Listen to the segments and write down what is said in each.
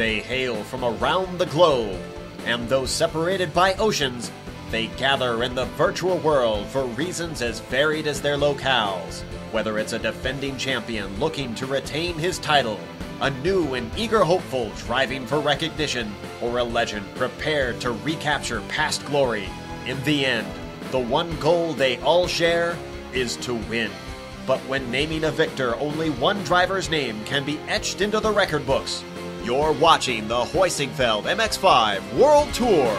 They hail from around the globe, and though separated by oceans, they gather in the virtual world for reasons as varied as their locales. Whether it's a defending champion looking to retain his title, a new and eager hopeful striving for recognition, or a legend prepared to recapture past glory, in the end, the one goal they all share is to win. But when naming a victor, only one driver's name can be etched into the record books. You're watching the Heusinkveld MX-5 World Tour.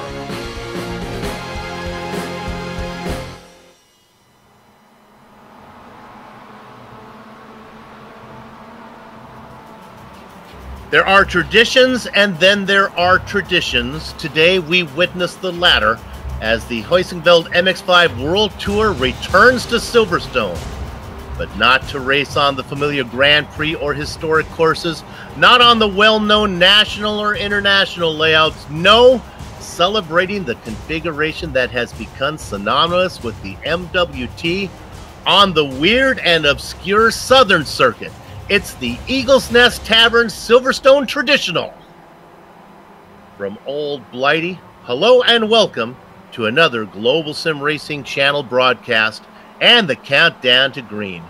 There are traditions, and then there are traditions. Today we witness the latter as the Heusinkveld MX-5 World Tour returns to Silverstone. But not to race on the familiar Grand Prix or historic courses, not on the well-known national or international layouts. No, celebrating the configuration that has become synonymous with the MWT on the weird and obscure Southern Circuit. It's the Eagle's Nest Tavern Silverstone Traditional. From Old Blighty, hello and welcome to another Global Sim Racing channel broadcast and the countdown to green.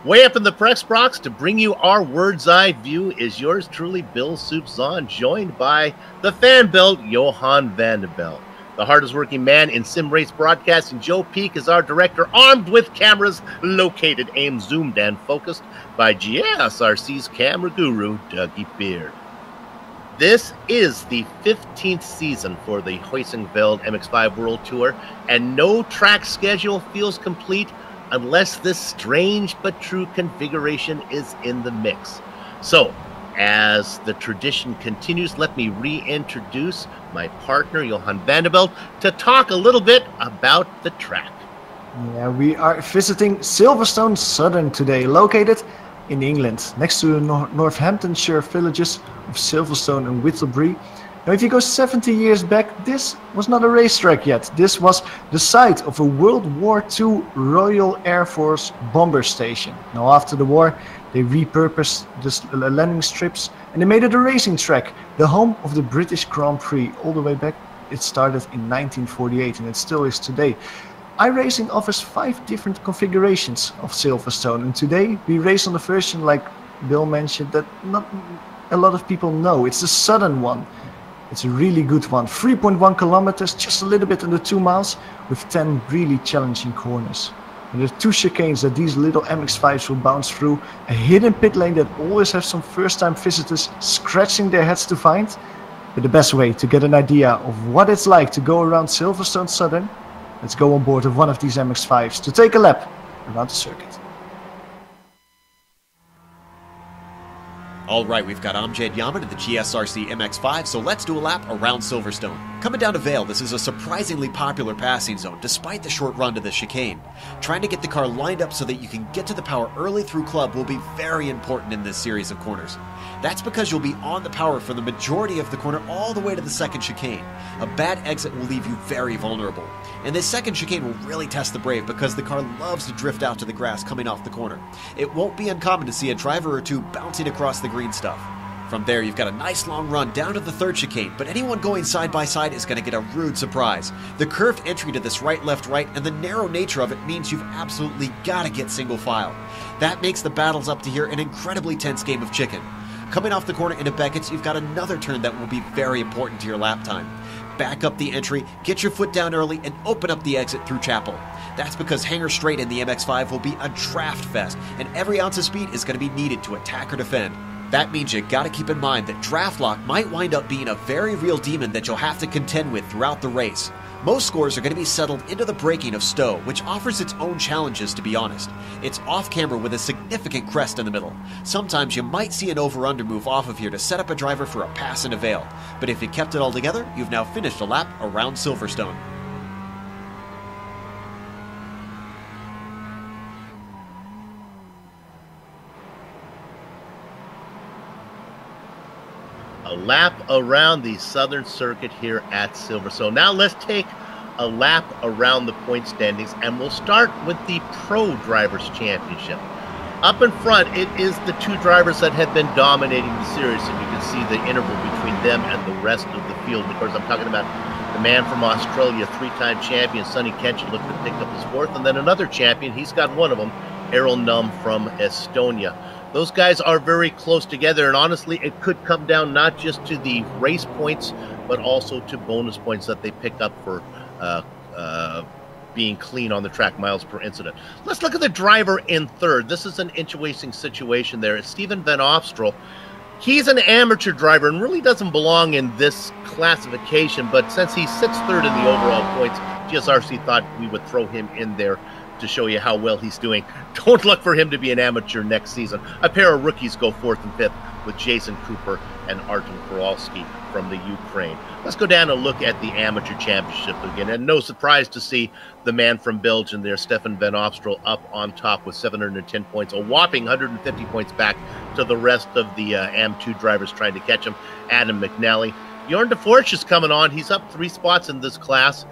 Way up in the press box to bring you our bird's eye view is yours truly, Bill Soupzon, joined by the fan belt, Johan Vanderbilt. The hardest working man in sim race broadcasting, Joe Peak, is our director, armed with cameras, located, aimed, zoomed, and focused by GSRC's camera guru, Dougie Beard. This is the 15th season for the Heusinkveld MX-5 World Tour, and no track schedule feels complete unless this strange but true configuration is in the mix. So, as the tradition continues, let me reintroduce my partner, Johan Vanderbilt, to talk a little bit about the track. Yeah, we are visiting Silverstone Southern today, located in England, next to the Northamptonshire villages of Silverstone and Whittlebury. Now, if you go 70 years back, this was not a racetrack yet. This was the site of a World War II Royal Air Force bomber station. Now, after the war, they repurposed the landing strips and they made it a racing track, the home of the British Grand Prix. All the way back, it started in 1948 and it still is today. iRacing offers 5 different configurations of Silverstone, and today we race on the version, like Bill mentioned, that not a lot of people know. It's the southern one. It's a really good one. 3.1 kilometers, just a little bit under 2 miles, with 10 really challenging corners. And there are 2 chicanes that these little MX-5s will bounce through, a hidden pit lane that always has some first-time visitors scratching their heads to find. But the best way to get an idea of what it's like to go around Silverstone Southern, let's go on board of one of these MX-5s to take a lap around the circuit. Alright, we've got Amjad Yaman in the GSRC MX-5, so let's do a lap around Silverstone. Coming down to Vale, this is a surprisingly popular passing zone, despite the short run to the chicane. Trying to get the car lined up so that you can get to the power early through club will be very important in this series of corners. That's because you'll be on the power for the majority of the corner all the way to the second chicane. A bad exit will leave you very vulnerable. And this second chicane will really test the brave because the car loves to drift out to the grass coming off the corner. It won't be uncommon to see a driver or two bouncing across the green stuff. From there, you've got a nice long run down to the third chicane, but anyone going side by side is going to get a rude surprise. The curved entry to this right, left, right, and the narrow nature of it means you've absolutely got to get single file. That makes the battles up to here an incredibly tense game of chicken. Coming off the corner into Beckett's, you've got another turn that will be very important to your lap time. Back up the entry, get your foot down early, and open up the exit through Chapel. That's because Hanger Straight in the MX-5 will be a draft fest, and every ounce of speed is going to be needed to attack or defend. That means you gotta keep in mind that draft lock might wind up being a very real demon that you'll have to contend with throughout the race. Most scores are going to be settled into the braking of Stowe, which offers its own challenges, to be honest. It's off-camera with a significant crest in the middle. Sometimes you might see an over-under move off of here to set up a driver for a pass in a Vale, but if you kept it all together, you've now finished a lap around Silverstone. A lap around the Southern Circuit here at Silverstone. Now let's take a lap around the point standings, and we'll start with the Pro Drivers' Championship. Up in front, it is the two drivers that have been dominating the series, and you can see the interval between them and the rest of the field. Of course, I'm talking about the man from Australia, three-time champion, Sonny Kenshin, looking to pick up his fourth, and then another champion, he's got one of them, Errol Num from Estonia. Those guys are very close together, and honestly, it could come down not just to the race points, but also to bonus points that they pick up for being clean on the track, miles per incident. Let's look at the driver in third. This is an interesting situation there. It's Steven Van Opstroll. He's an amateur driver and really doesn't belong in this classification, but since he sits third in the overall points, GSRC thought we would throw him in there to show you how well he's doing. Don't look for him to be an amateur next season. A pair of rookies go fourth and fifth with Jason Cooper and Artem Korolski from the Ukraine. Let's go down and look at the amateur championship again. And no surprise to see the man from Belgium there, Stefan Van Opstroll, up on top with 710 points, a whopping 150 points back to the rest of the AM2 drivers trying to catch him. Adam McNally. Jorn de Forge is coming on. He's up 3 spots in this class.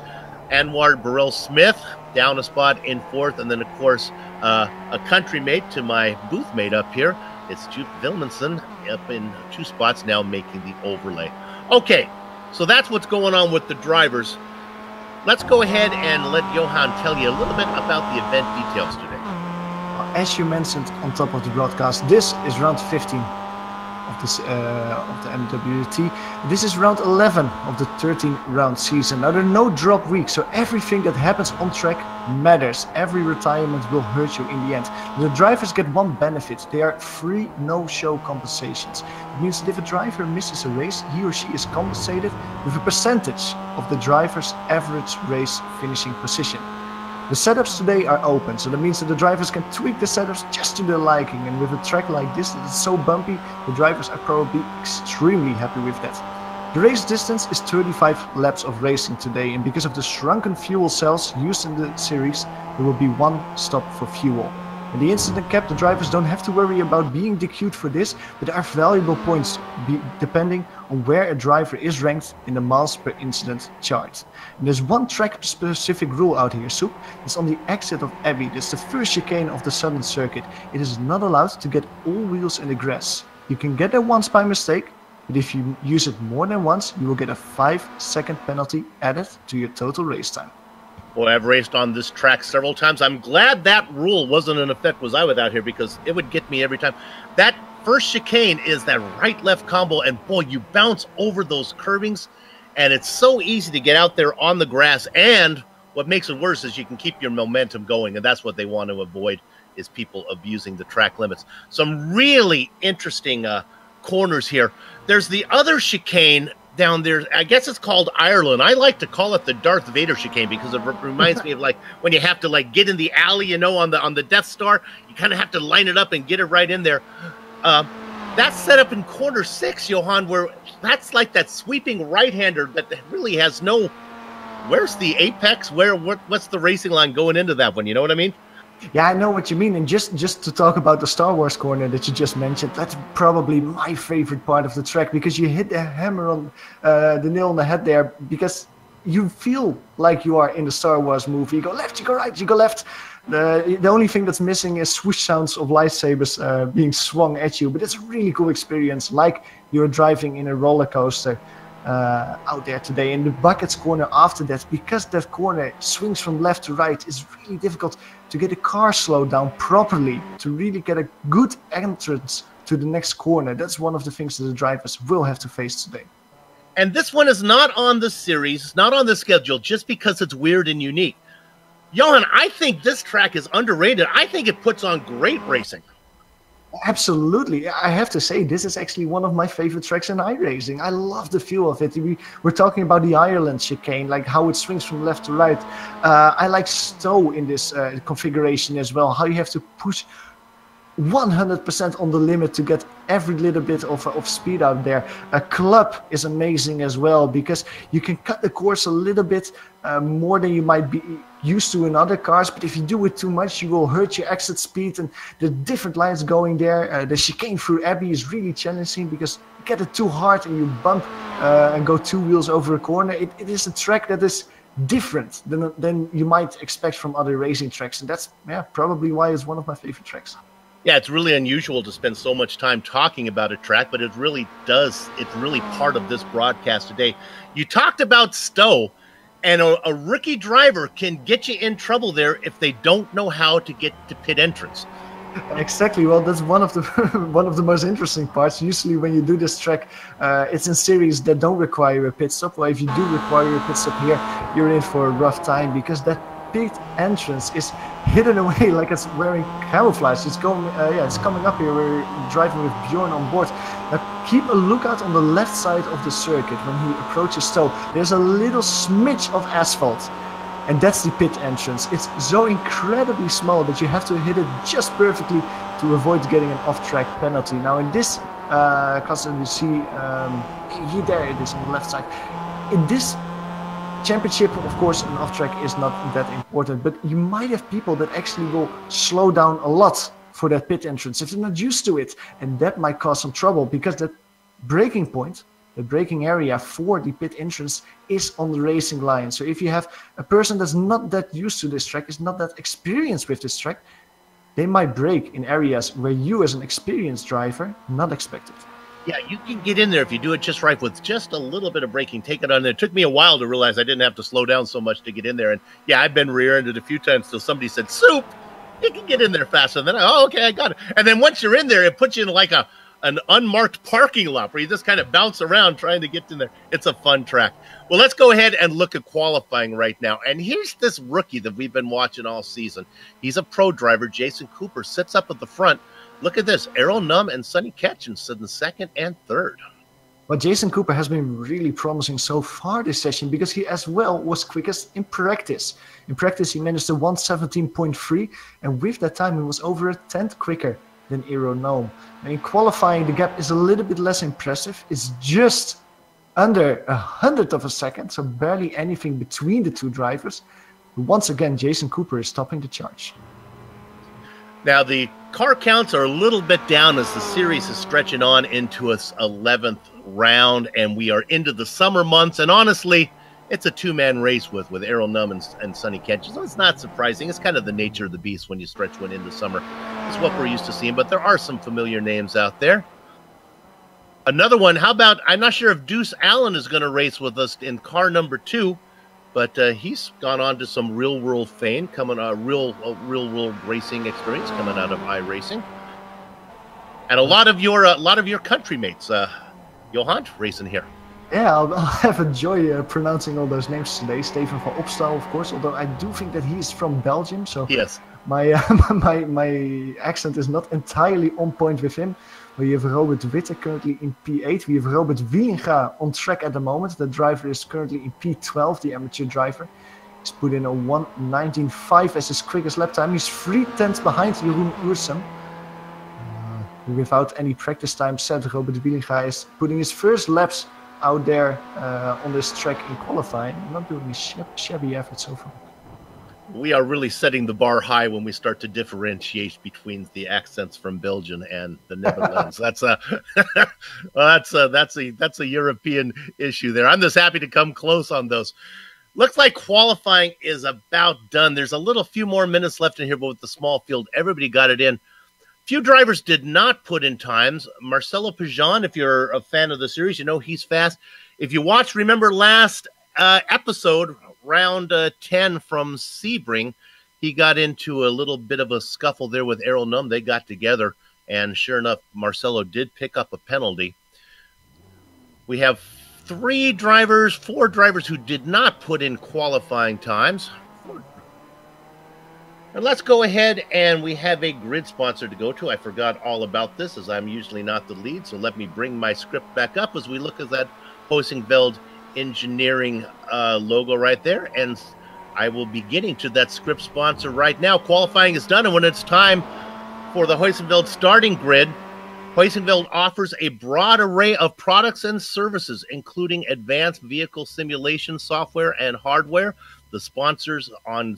Anwar Burrell-Smith down a spot in fourth. And then, of course, a country mate to my booth mate up here. It's Jude Vilmanson up in 2 spots now making the overlay. Okay, so that's what's going on with the drivers. Let's go ahead and let Johan tell you a little bit about the event details today. As you mentioned on top of the broadcast, this is round 15 of the MWT. This is round 11 of the 13-round season. Now, there are no drop weeks, so everything that happens on track matters. Every retirement will hurt you in the end. The drivers get one benefit. They are free no-show compensations. It means that if a driver misses a race, he or she is compensated with a percentage of the driver's average race finishing position. The setups today are open, so that means that the drivers can tweak the setups just to their liking, and with a track like this that is so bumpy, the drivers are probably extremely happy with that. The race distance is 35 laps of racing today, and because of the shrunken fuel cells used in the series, there will be 1 stop for fuel. In the incident cap, the drivers don't have to worry about being DQ'd for this, but there are valuable points depending on where a driver is ranked in the miles per incident chart. And there's one track-specific rule out here, Soep. It's on the exit of Abbey. That's the first chicane of the Southern Circuit. It is not allowed to get all wheels in the grass. You can get there once by mistake, but if you use it more than once, you will get a 5-second penalty added to your total race time. Boy, I've raced on this track several times. I'm glad that rule wasn't in effect was I was out here, because it would get me every time. That first chicane is that right-left combo, and boy, you bounce over those curvings, and it's so easy to get out there on the grass. And what makes it worse is you can keep your momentum going, and that's what they want to avoid, is people abusing the track limits. Some really interesting corners here. There's the other chicane down there. I guess it's called Ireland. I like to call it the Darth Vader chicane because it reminds me of like when you have to like get in the alley, you know, on the Death Star. You kind of have to line it up and get it right in there. That's set up in corner 6, Johan, where that's like that sweeping right-hander that really has no. Where's the apex? What's the racing line going into that one? You know what I mean? Yeah, I know what you mean. And just to talk about the Star Wars corner that you just mentioned, that's probably my favorite part of the track, because you hit the hammer on the nail on the head there, because you feel like you are in the Star Wars movie. You go left, you go right, you go left. The only thing that's missing is swoosh sounds of lightsabers being swung at you, but it's a really cool experience, like you're driving in a roller coaster out there today. In the buckets corner after that, because that corner swings from left to right, it's really difficult to get a car slowed down properly, to really get a good entrance to the next corner. That's one of the things that the drivers will have to face today. And this one is not on the series, not on the schedule, just because it's weird and unique. Johan, I think this track is underrated. I think it puts on great racing. Absolutely. I have to say, this is actually one of my favorite tracks in iRacing. I love the feel of it. We're talking about the Ireland chicane, like how it swings from left to right. I like Stowe in this configuration as well, how you have to push 100% on the limit to get every little bit of speed out there. A club is amazing as well, because you can cut the course a little bit more than you might be used to in other cars, but if you do it too much, you will hurt your exit speed, and the different lines going there. The chicane through Abbey is really challenging, because you get it too hard and you bump and go 2 wheels over a corner. It is a track that is different than you might expect from other racing tracks, and that's probably why it's one of my favorite tracks. Yeah, it's really unusual to spend so much time talking about a track, but it's really part of this broadcast today. You talked about Stowe, and a rookie driver can get you in trouble there if they don't know how to get to pit entrance. Exactly. Well, that's one of the one of the most interesting parts. Usually, when you do this track, it's in series that don't require a pit stop. Well, if you do require a pit stop here, you're in for a rough time because that pit entrance is hidden away like it's wearing camouflage. It's going, it's coming up here. We're driving with Bjorn on board. Now, keep a lookout on the left side of the circuit when he approaches Stowe. There's a little smidge of asphalt. And that's the pit entrance. It's so incredibly small that you have to hit it just perfectly to avoid getting an off-track penalty. Now in this custom, you see, there it is on the left side. In this championship, of course, an off-track is not that important, but you might have people that actually will slow down a lot for that pit entrance if they're not used to it. And that might cause some trouble because that braking point, the braking area for the pit entrance is on the racing line. So if you have a person that's not that used to this track, is not that experienced with this track, they might brake in areas where you as an experienced driver not expect it. Yeah, you can get in there if you do it just right with just a little bit of braking. Take it on there. It took me a while to realize I didn't have to slow down so much to get in there. And yeah, I've been rear-ended a few times till somebody said, "Soup, you can get in there faster." And then, okay, I got it. And then once you're in there, it puts you in like an unmarked parking lot where you just kind of bounce around trying to get in there. It's a fun track. Well, let's go ahead and look at qualifying right now. And here's this rookie that we've been watching all season. He's a pro driver. Jason Cooper sits up at the front. Look at this. Errol Num and Sonny Ketchen sit in second and third. Well, Jason Cooper has been really promising so far this session because he as well was quickest in practice. In practice, he managed a 1:17.3, and with that time, he was over a tenth quicker than Errol Num. And in qualifying, the gap is a little bit less impressive. It's just under 100th of a second, so barely anything between the two drivers. But once again, Jason Cooper is topping the charge. Now, the car counts are a little bit down as the series is stretching on into its 11th round, and we are into the summer months. And honestly, it's a two-man race with Errol Num and Sonny Ketchen. So it's not surprising. It's kind of the nature of the beast when you stretch one into summer. It's what we're used to seeing, but there are some familiar names out there. Another one, how about, I'm not sure if Deuce Allen is going to race with us in car number 2, but he's gone on to some real-world fame, real-world racing experience coming out of iRacing. And a lot of your country mates, Johan, racing here. Yeah, I'll have a joy pronouncing all those names today. Steven van Opstal, of course, although I do think that he's from Belgium, so yes. My accent is not entirely on point with him. We have Robert Witte currently in P8. We have Robert Wielinga on track at the moment. The driver is currently in P12, the amateur driver. He's put in a 1:19.5 as his quickest lap time. He's 3/10 behind Jeroen Uursem. Without any practice time set, Robert Wielinga is putting his first laps out there on this track in qualifying. Not doing a shabby effort so far. We are really setting the bar high when we start to differentiate between the accents from Belgium and the Netherlands. That's a European issue there. I'm just happy to come close on those. Looks like qualifying is about done. There's a few more minutes left in here, but with the small field, everybody got it in. Few drivers did not put in times. Marcelo Pajan, if you're a fan of the series, you know he's fast. If you watch, remember last episode, round 10 from Sebring, he got into a little bit of a scuffle there with Errol Num. They got together, and sure enough, Marcelo did pick up a penalty. We have four drivers who did not put in qualifying times. And let's go ahead, and we have a grid sponsor to go to. I forgot all about this, as I'm usually not the lead, so let me bring my script back up as we look at that Heusinkveld Engineering logo right there, and I will be getting to that script sponsor right now. Qualifying is done, and when it's time for the Heusinkveld starting grid, Heusinkveld offers a broad array of products and services, including advanced vehicle simulation software and hardware. The sponsors on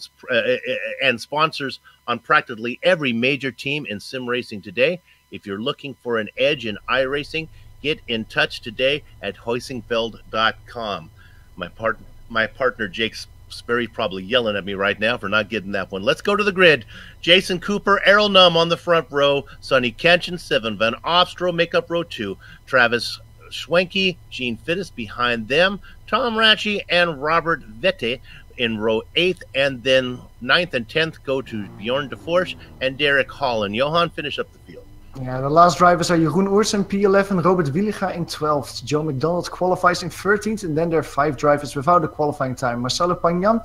practically every major team in sim racing today. If you're looking for an edge in iRacing, get in touch today at Heusinkveld.com. My partner Jake Sperry's probably yelling at me right now for not getting that one. Let's go to the grid. Jason Cooper, Errol Numm on the front row. Sonny Kenshin, Seven Van Opstrow make up row 2. Travis Schwenke, Gene Fittis behind them. Tom Ratchie and Robert Vette in row 8th. And then 9th and 10th go to Bjorn de Forsch and Derek Holland. Johan, finish up the field. Yeah, the last drivers are Jeroen Oers in P11, Robert Williga in 12th. Joe McDonald qualifies in 13th, and then there are 5 drivers without a qualifying time. Marcelo Pagnan,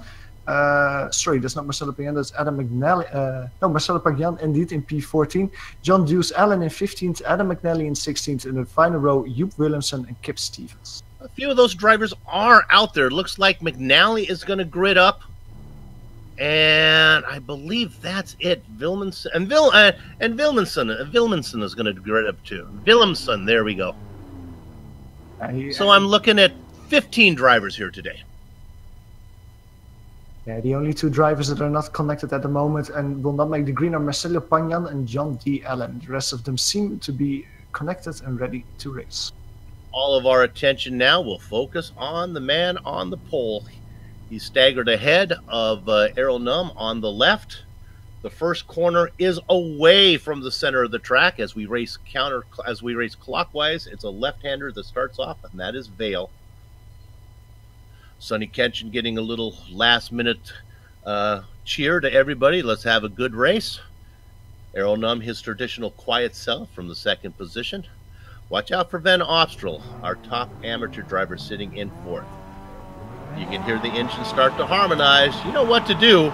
sorry, that's not Marcelo Pagnan, that's Adam McNally. No, Marcelo Pagnan indeed in P14. John Deuce Allen in 15th, Adam McNally in 16th, and in the final row, Joep Willemsen and Kip Stevens. A few of those drivers are out there. Looks like McNally is going to grid up. And I believe that's it. Willemsen is going to grid up too. Willemsen, there we go. So I'm looking at 15 drivers here today. Yeah, the only 2 drivers that are not connected at the moment and will not make the green are Marcelo Pagnan and John D. Allen. The rest of them seem to be connected and ready to race. All of our attention now will focus on the man on the pole. He's staggered ahead of Errol Numm on the left. The first corner is away from the center of the track as we race clockwise. It's a left-hander that starts off, and that is Vale. Sonny Kenshin getting a little last-minute cheer to everybody. Let's have a good race. Errol Numm, his traditional quiet self from the second position. Watch out for Van Opstrow, our top amateur driver, sitting in 4th. You can hear the engine start to harmonize. You know what to do.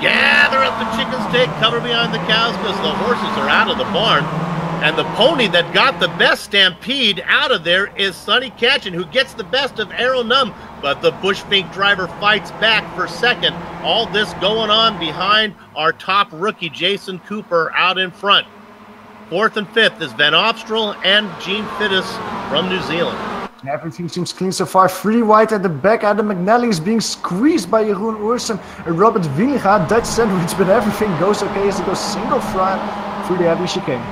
Gather up the chickens, take cover behind the cows because the horses are out of the barn. And the pony that got the best stampede out of there is Sonny Kenshin, who gets the best of Errol Numm. But the Bushfink driver fights back for second. All this going on behind our top rookie, Jason Cooper, out in front. 4th and 5th is Van Opstrow and Gene Fittis from New Zealand. Everything seems clean so far. 3 wide at the back. Adam McNally is being squeezed by Jeroen Oersen and Robert Williga. Dutch sandwich, but everything goes okay as he goes single file through the heavy chicane.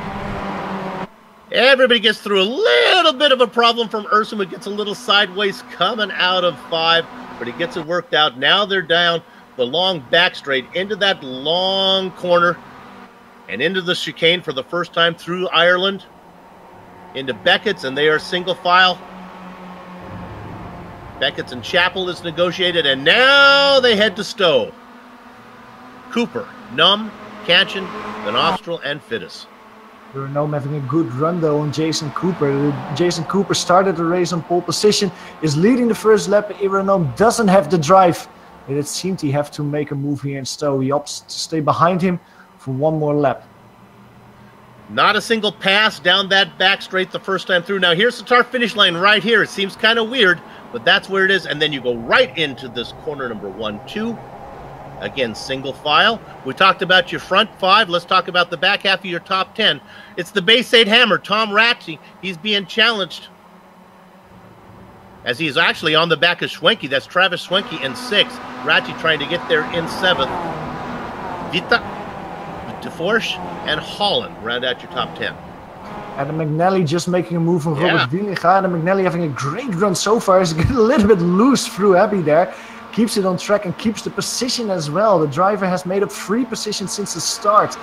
Everybody gets through a little bit of a problem from Oersen, who gets a little sideways coming out of 5, but he gets it worked out. Now they're down the long back straight into that long corner. And into the chicane for the first time through Ireland. Into Beckett's, and they are single file. Beckett's and Chapel is negotiated, and now they head to Stowe. Cooper, Numm, Kenshin, Van Opstrow, and Fittis. Numm having a good run though on Jason Cooper. Jason Cooper started the race on pole position, is leading the first lap. Numm doesn't have the drive. And it seemed he have to make a move here in Stowe. He opts to stay behind him for one more lap. Not a single pass down that back straight the first time through. Now here's the start finish line right here. It seems kind of weird, but that's where it is. And then you go right into this corner number 1, 2. Again, single file. We talked about your front 5. Let's talk about the back half of your top 10. It's the Bay State Hammer, Tom Ratchie. He's being challenged as he's actually on the back of Schwenke. That's Travis Schwenke in 6th. Ratchie trying to get there in 7th. Vita, DeForce, and Holland round out your top 10. Adam McNally just making a move on Robert Williga. Adam McNally having a great run so far. He's getting a little bit loose through Abbey there. Keeps it on track and keeps the position as well. The driver has made up 3 positions since the start.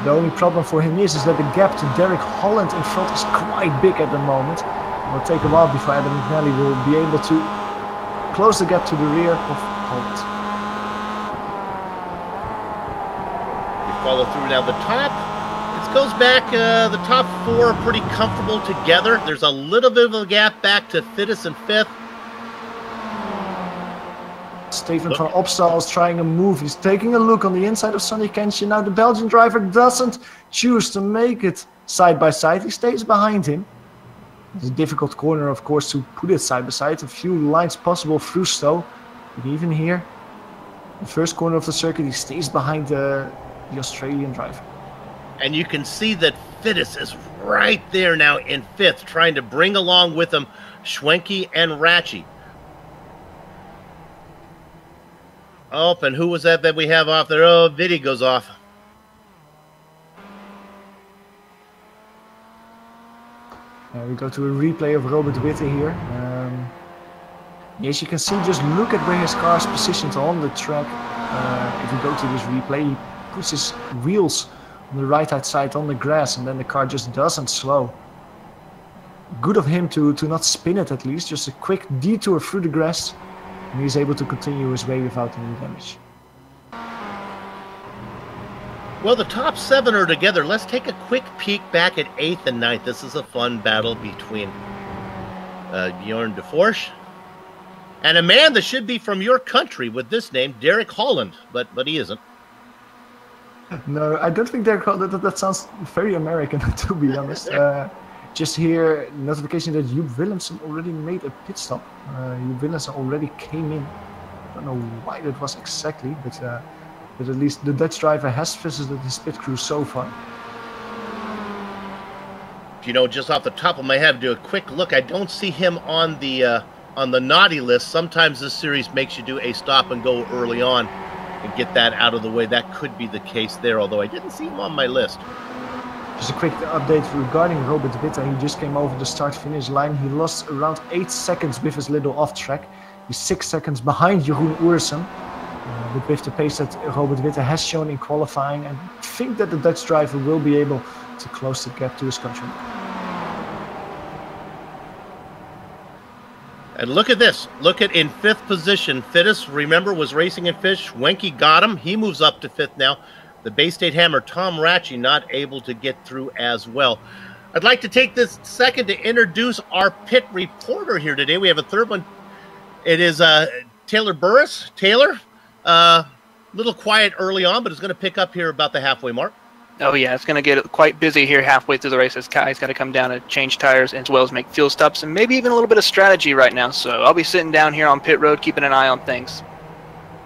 The only problem for him is that the gap to Derek Holland in front is quite big at the moment. It will take a while before Adam McNally will be able to close the gap to the rear of Holland. Follow through now the top. It goes back, the top 4 are pretty comfortable together. There's a little bit of a gap back to Fittis in 5th. Steven van Opstal is trying a move. He's taking a look on the inside of Sonny Kenshin. Now the Belgian driver doesn't choose to make it side by side. He stays behind him. It's a difficult corner, of course, to put it side by side. A few lines possible through Stowe. But even here, the first corner of the circuit, he stays behind the Australian driver. And you can see that Fittis is right there now in 5th, trying to bring along with him Schwenke and Ratchie. Oh, and who was that we have off there? Oh, Vidi goes off. We go to a replay of Robert Witte here. As you can see, just look at where his car is positioned on the track. If you go to this replay, he puts his wheels on the right-hand side on the grass, and then the car just doesn't slow. Good of him to not spin it at least, just a quick detour through the grass, and he's able to continue his way without any damage. Well, the top 7 are together. Let's take a quick peek back at 8th and 9th. This is a fun battle between Bjorn de Forsch and a man that should be from your country with this name, Derek Holland, but he isn't. No, I don't think Derek Holland. That sounds very American, to be honest. Just here, notification that Joep Willemsen already made a pit stop. Joep Willemsen already came in. I don't know why that was exactly, but at least the Dutch driver has visited his pit crew so far. You know, just off the top of my head, do a quick look. I don't see him on the naughty list. Sometimes this series makes you do a stop and go early on and get that out of the way. That could be the case there, although I didn't see him on my list. Just a quick update regarding Robert Witte. He just came over the start-finish line. He lost around 8 seconds with his little off-track. He's 6 seconds behind Jeroen Oersen. But with the pace that Robert Witte has shown in qualifying, I think that the Dutch driver will be able to close the gap to his countryman. And look at this. Look at in 5th position. Fittis, remember, was racing in 5th. Schwenke got him. He moves up to 5th now. The Bay State Hammer, Tom Ratchey, not able to get through as well. I'd like to take this second to introduce our pit reporter here today. We have a third one. It is Taylor Burris. Taylor, little quiet early on, but it's going to pick up here about the halfway mark. Oh, yeah, it's going to get quite busy here halfway through the race. This guy's got to come down to change tires as well as make fuel stops and maybe even a little bit of strategy right now. So I'll be sitting down here on pit road, keeping an eye on things.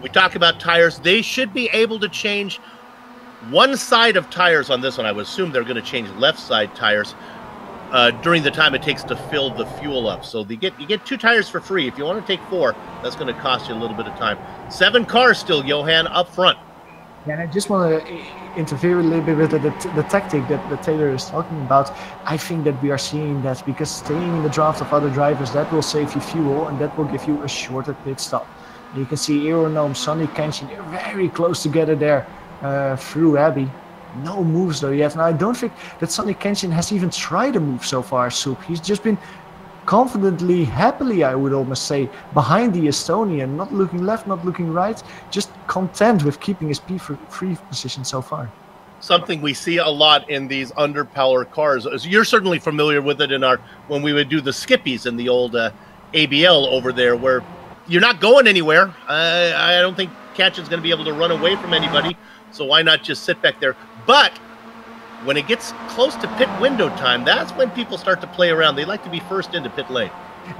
We talk about tires. They should be able to change one side of tires on this one. I would assume they're going to change left side tires during the time it takes to fill the fuel up. So you get 2 tires for free. If you want to take 4, that's going to cost you a little bit of time. 7 cars still, Johan, up front. Yeah, and I just want to interfere a little bit with the tactic that Taylor is talking about. I think that we are seeing that because staying in the draft of other drivers, that will save you fuel and that will give you a shorter pit stop. And you can see Aeronome, Sonny Kenshin, they're very close together there through Abbey. No moves though yet. And I don't think that Sonny Kenshin has even tried a move so far, Soep. He's just been confidently, happily, I would almost say, behind the Estonian, not looking left, not looking right, just content with keeping his P3 position so far. Something we see a lot in these underpowered cars. You're certainly familiar with it when we would do the skippies in the old ABL over there, where you're not going anywhere. I don't think Kanchan's going to be able to run away from anybody, so why not just sit back there? But when it gets close to pit window time, that's when people start to play around. They like to be first into pit lane.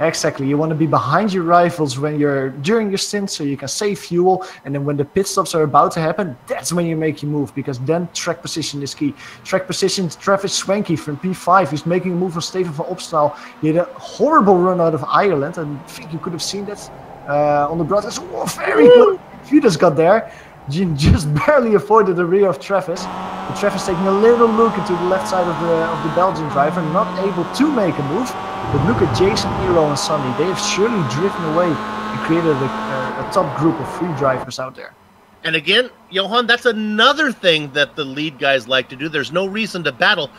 Exactly. You want to be behind your rivals when you're during your stint so you can save fuel. And then when the pit stops are about to happen, that's when you make your move, because then track position is key. Track position, Travis Schwenke from P5. He's making a move on Steven van Opstal. He had a horrible run out of Ireland. And I think you could have seen that on the broadcast. Oh, very good. Vidas got there. Just barely avoided the rear of Travis. But Travis taking a little look into the left side of the Belgian driver, not able to make a move. But look at Jason, Eero and Sonny. They have surely driven away and created a top group of 3 drivers out there. And again, Johan, that's another thing that the lead guys like to do. There's no reason to battle.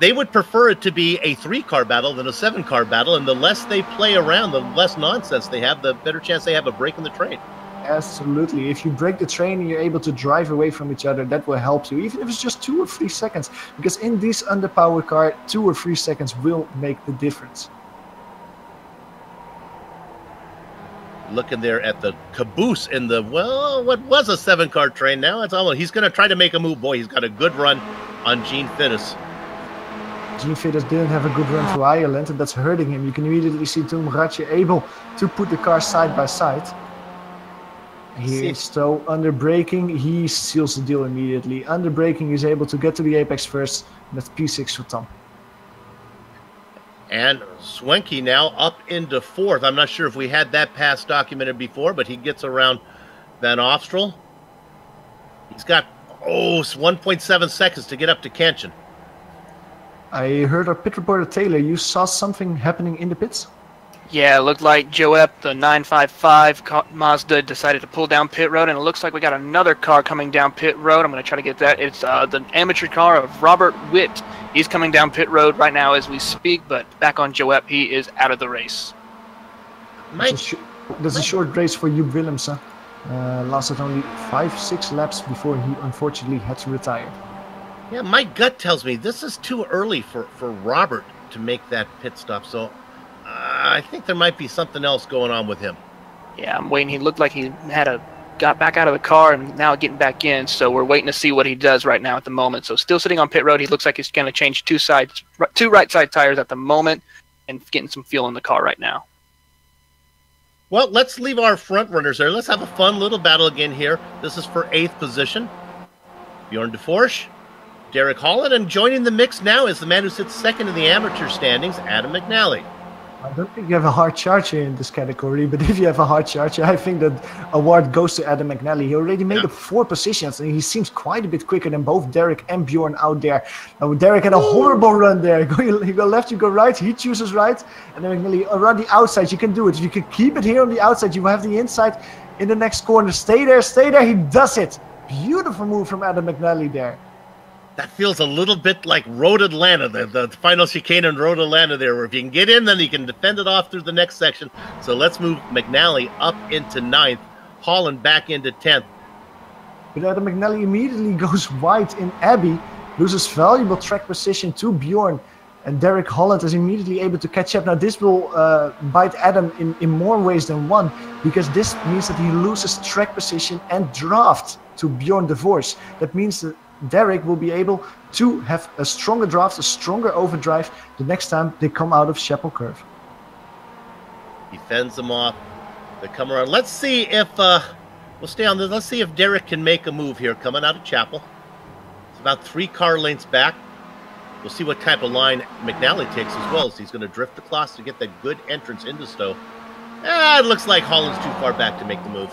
They would prefer it to be a 3-car battle than a 7-car battle. And the less they play around, the less nonsense they have, the better chance they have of breaking the train. Absolutely. If you break the train and you're able to drive away from each other, that will help you, even if it's just 2 or 3 seconds. Because in this underpowered car, 2 or 3 seconds will make the difference. Looking there at the caboose in the, what was a 7-car train now? It's almost, he's going to try to make a move. Boy, he's got a good run on Gene Fittis. Gene Fittis didn't have a good run through Ireland, and that's hurting him. You can immediately see Tom Ratje able to put the cars side by side. He is so under braking, he seals the deal immediately. Under braking, he's able to get to the apex first. That's P6 for Tom. And Schwenke now up into 4th. I'm not sure if we had that pass documented before, but he gets around Van Opstal. He's got 1.7 seconds to get up to Kanchan. I heard our pit reporter Taylor, you saw something happening in the pits? Yeah, it looked like Joep, the 955 Mazda, decided to pull down pit road, and it looks like we got another car coming down pit road. I'm going to try to get that. It's the amateur car of Robert Witt. He's coming down pit road right now as we speak, but back on Joep, he is out of the race. There's a short race for Joep Willemsen. Lasted only 5-6 laps before he unfortunately had to retire. Yeah, my gut tells me this is too early for Robert to make that pit stop, so I think there might be something else going on with him. Yeah, I'm waiting. He looked like he got back out of the car and now getting back in, so we're waiting to see what he does right now at the moment. So still sitting on pit road. He looks like he's going to change two right side tires at the moment and getting some fuel in the car right now. Well, let's leave our front runners there. Let's have a fun little battle again here. This is for 8th position. Bjorn de Forsch, Derek Holland, and joining the mix now is the man who sits second in the amateur standings, Adam McNally. I don't think you have a hard charger in this category, but if you have a hard charger, I think that award goes to Adam McNally. He already made up 4 positions, and he seems quite a bit quicker than both Derek and Bjorn out there. Now, Derek had a horrible run there. You go left, you go right. He chooses right, and then McNally around the outside. You can do it. If you can keep it here on the outside, you have the inside in the next corner. Stay there, stay there. He does it. Beautiful move from Adam McNally there. That feels a little bit like Road Atlanta, the final chicane in Road Atlanta there, where if you can get in, then you can defend it off through the next section. So let's move McNally up into 9th, Holland back into 10th. But Adam McNally immediately goes wide in Abbey, loses valuable track position to Bjorn, and Derek Holland is immediately able to catch up. Now this will bite Adam in more ways than one, because this means that he loses track position and draft to Bjorn de Vos. That means that Derek will be able to have a stronger draft, a stronger overdrive the next time they come out of Chapel Curve. He fends them off. They come around. Let's see if we'll stay on this. Let's see if Derek can make a move here coming out of Chapel. It's about 3 car lengths back. We'll see what type of line McNally takes as well, as he's going to drift across to get that good entrance into Stowe. It looks like Holland's too far back to make the move.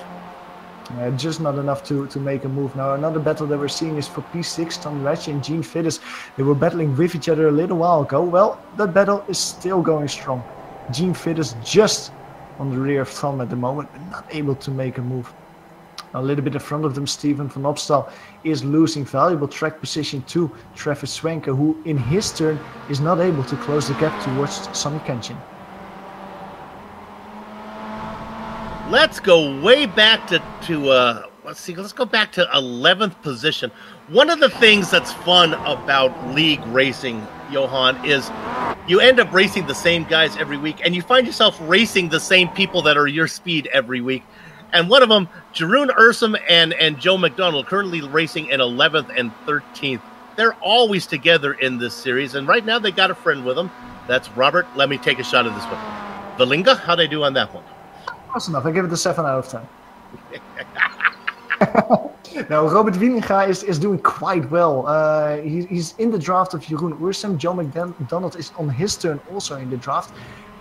Just not enough to make a move. Now another battle that we're seeing is for P6, Tom Ratchet and Gene Fittis. They were battling with each other a little while ago. Well, that battle is still going strong. Gene Fittis just on the rear of Tom at the moment, but not able to make a move. A little bit in front of them, Steven van Opstal is losing valuable track position to Travis Swenke, who in his turn is not able to close the gap towards Sonny Kenshin. Let's go way back to let's go back to 11th position. One of the things that's fun about league racing, Johan, is you end up racing the same guys every week, and you find yourself racing the same people that are your speed every week. And one of them, Jeroen Ursum and Joe McDonald, currently racing in 11th and 13th. They're always together in this series, and right now they got a friend with them. That's Robert. Let me take a shot of this one. Valinga, how'd I do on that one? Close enough. I give it a 7 out of 10. Now, Robert Wieninga is doing quite well. He's in the draft of Jeroen Ursum. Joe McDonald is on his turn also in the draft.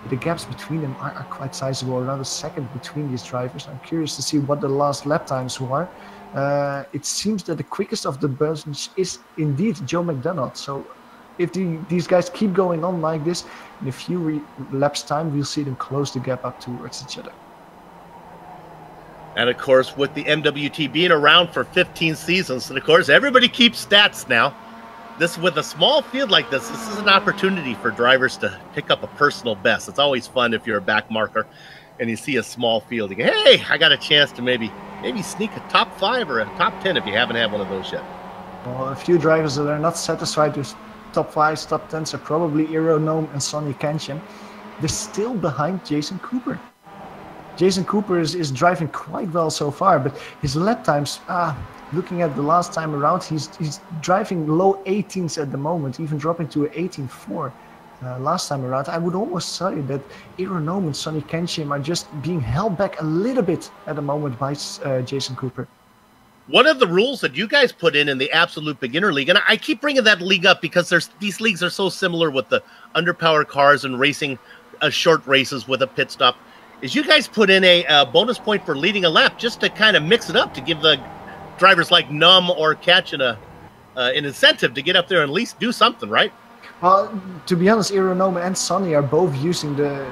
The gaps between them are quite sizable, around a second between these drivers. I'm curious to see what the last lap times were. It seems that the quickest of the bunch is indeed Joe McDonald. So if these guys keep going on like this, in a few laps time, we'll see them close the gap up towards each other. And of course, with the MWT being around for 15 seasons, and of course, everybody keeps stats now. This, with a small field like this is an opportunity for drivers to pick up a personal best. It's always fun if you're a back marker and you see a small field. You go, hey, I got a chance to maybe sneak a top 5 or a top 10 if you haven't had one of those yet. Well, a few drivers that are not satisfied with top 5s, top 10s are probably Aeronome and Sonny Kenshin. They're still behind Jason Cooper. Jason Cooper is driving quite well so far, but his lap times, looking at the last time around, he's driving low 18s at the moment, even dropping to an 18.4 last time around. I would almost say that Aeronome and Sonny Kenshin are just being held back a little bit at the moment by Jason Cooper. One of the rules that you guys put in the Absolute Beginner League, and I keep bringing that league up because these leagues are so similar with the underpowered cars and racing short races with a pit stop, is you guys put in a bonus point for leading a lap just to kind of mix it up, to give the drivers like Num or Catch an incentive to get up there and at least do something, right? Well, to be honest, Aeronome and Sonny are both using the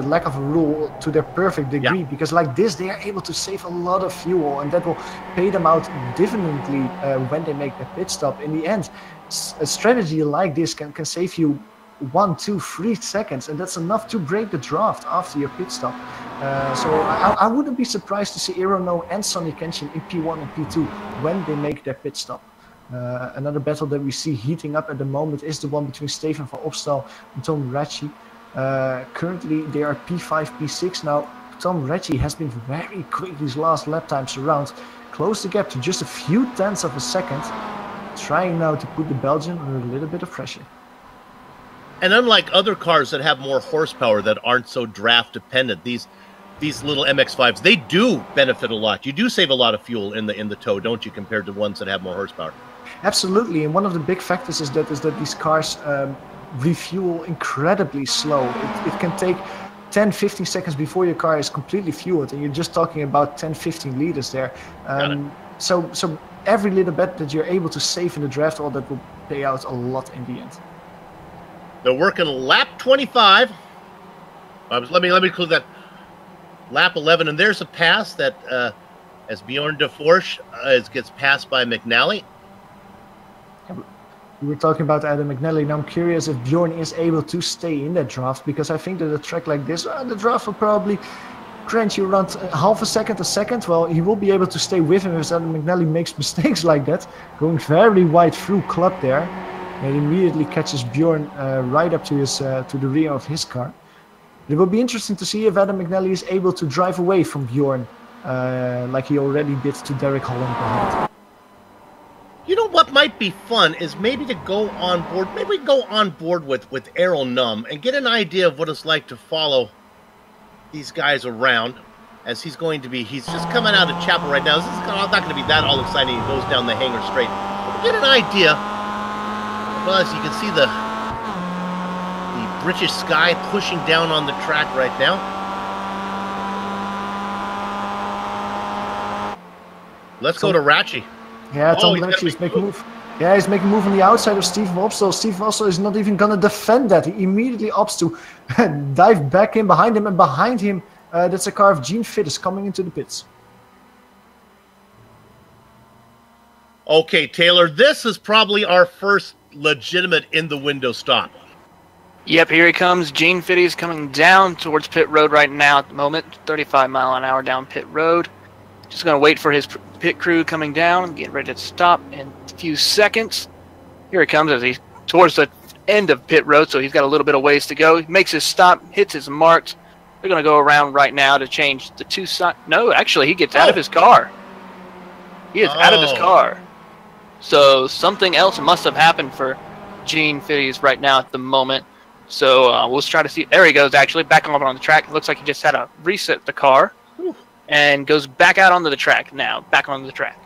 lack of a rule to their perfect degree, because like this they are able to save a lot of fuel, and that will pay them out dividendly when they make the pit stop. In the end, a strategy like this can save you 1, 2, 3 seconds, and that's enough to break the draft after your pit stop. So I wouldn't be surprised to see Aeronome and Sonny Kenshin in P1 and P2 when they make their pit stop. Another battle that we see heating up at the moment is the one between Steven van Opstal and Tom Ratchie. Currently they are P5, P6 now. Tom Ratchie has been very quick these last lap times around, closed the gap to just a few tenths of a second, trying now to put the Belgian under a little bit of pressure. And unlike other cars that have more horsepower that aren't so draft dependent, these little MX-5s, they do benefit a lot. You do save a lot of fuel in the tow, don't you, compared to ones that have more horsepower? Absolutely, and one of the big factors is that these cars refuel incredibly slow. It can take 10-15 seconds before your car is completely fueled, and you're just talking about 10-15 liters there. So every little bit that you're able to save in the draft, all that will pay out a lot in the end. They're working lap 25. Let me include that. Lap 11, and there's a pass that as Bjorn de Forge gets passed by McNally. We were talking about Adam McNally. Now I'm curious if Bjorn is able to stay in that draft, because I think that a track like this, the draft will probably crunch you around half a second. Well, he will be able to stay with him if Adam McNally makes mistakes like that. Going very wide through club there. And immediately catches Bjorn right up to the rear of his car. It will be interesting to see if Adam McNally is able to drive away from Bjorn like he already did to Derek Holland behind. You know what might be fun is maybe to go on board. Maybe we go on board with Aeronome and get an idea of what it's like to follow these guys around. As he's just coming out of Chapel right now. This is not going to be that all exciting. He goes down the hangar straight. But get an idea. Well, as you can see the British sky pushing down on the track right now. Let's go to Ratchie. Yeah, Tom Ratchie is making a move. Yeah, he's making a move on the outside of Steve Opstal. Steve Opstal is not even going to defend that. He immediately opts to dive back in behind him, and behind him, that's a car of Gene Fittis coming into the pits. Okay, Taylor, this is probably our first legitimate in-the-window stop. Yep, here he comes. Gene Fittis coming down towards pit road right now at the moment. 35 mile an hour down pit road. Just going to wait for his pit crew coming down, get ready to stop in a few seconds. Here he comes as he's towards the end of pit road, so he's got a little bit of ways to go. He makes his stop, hits his marks. They're going to go around right now to change the two sides. No, actually, he gets out of his car. He is out of his car. So something else must have happened for Gene Fittis right now at the moment. So we'll try to see. There he goes, actually, back on the track. It looks like he just had to reset the car and goes back out onto the track now. Back onto the track.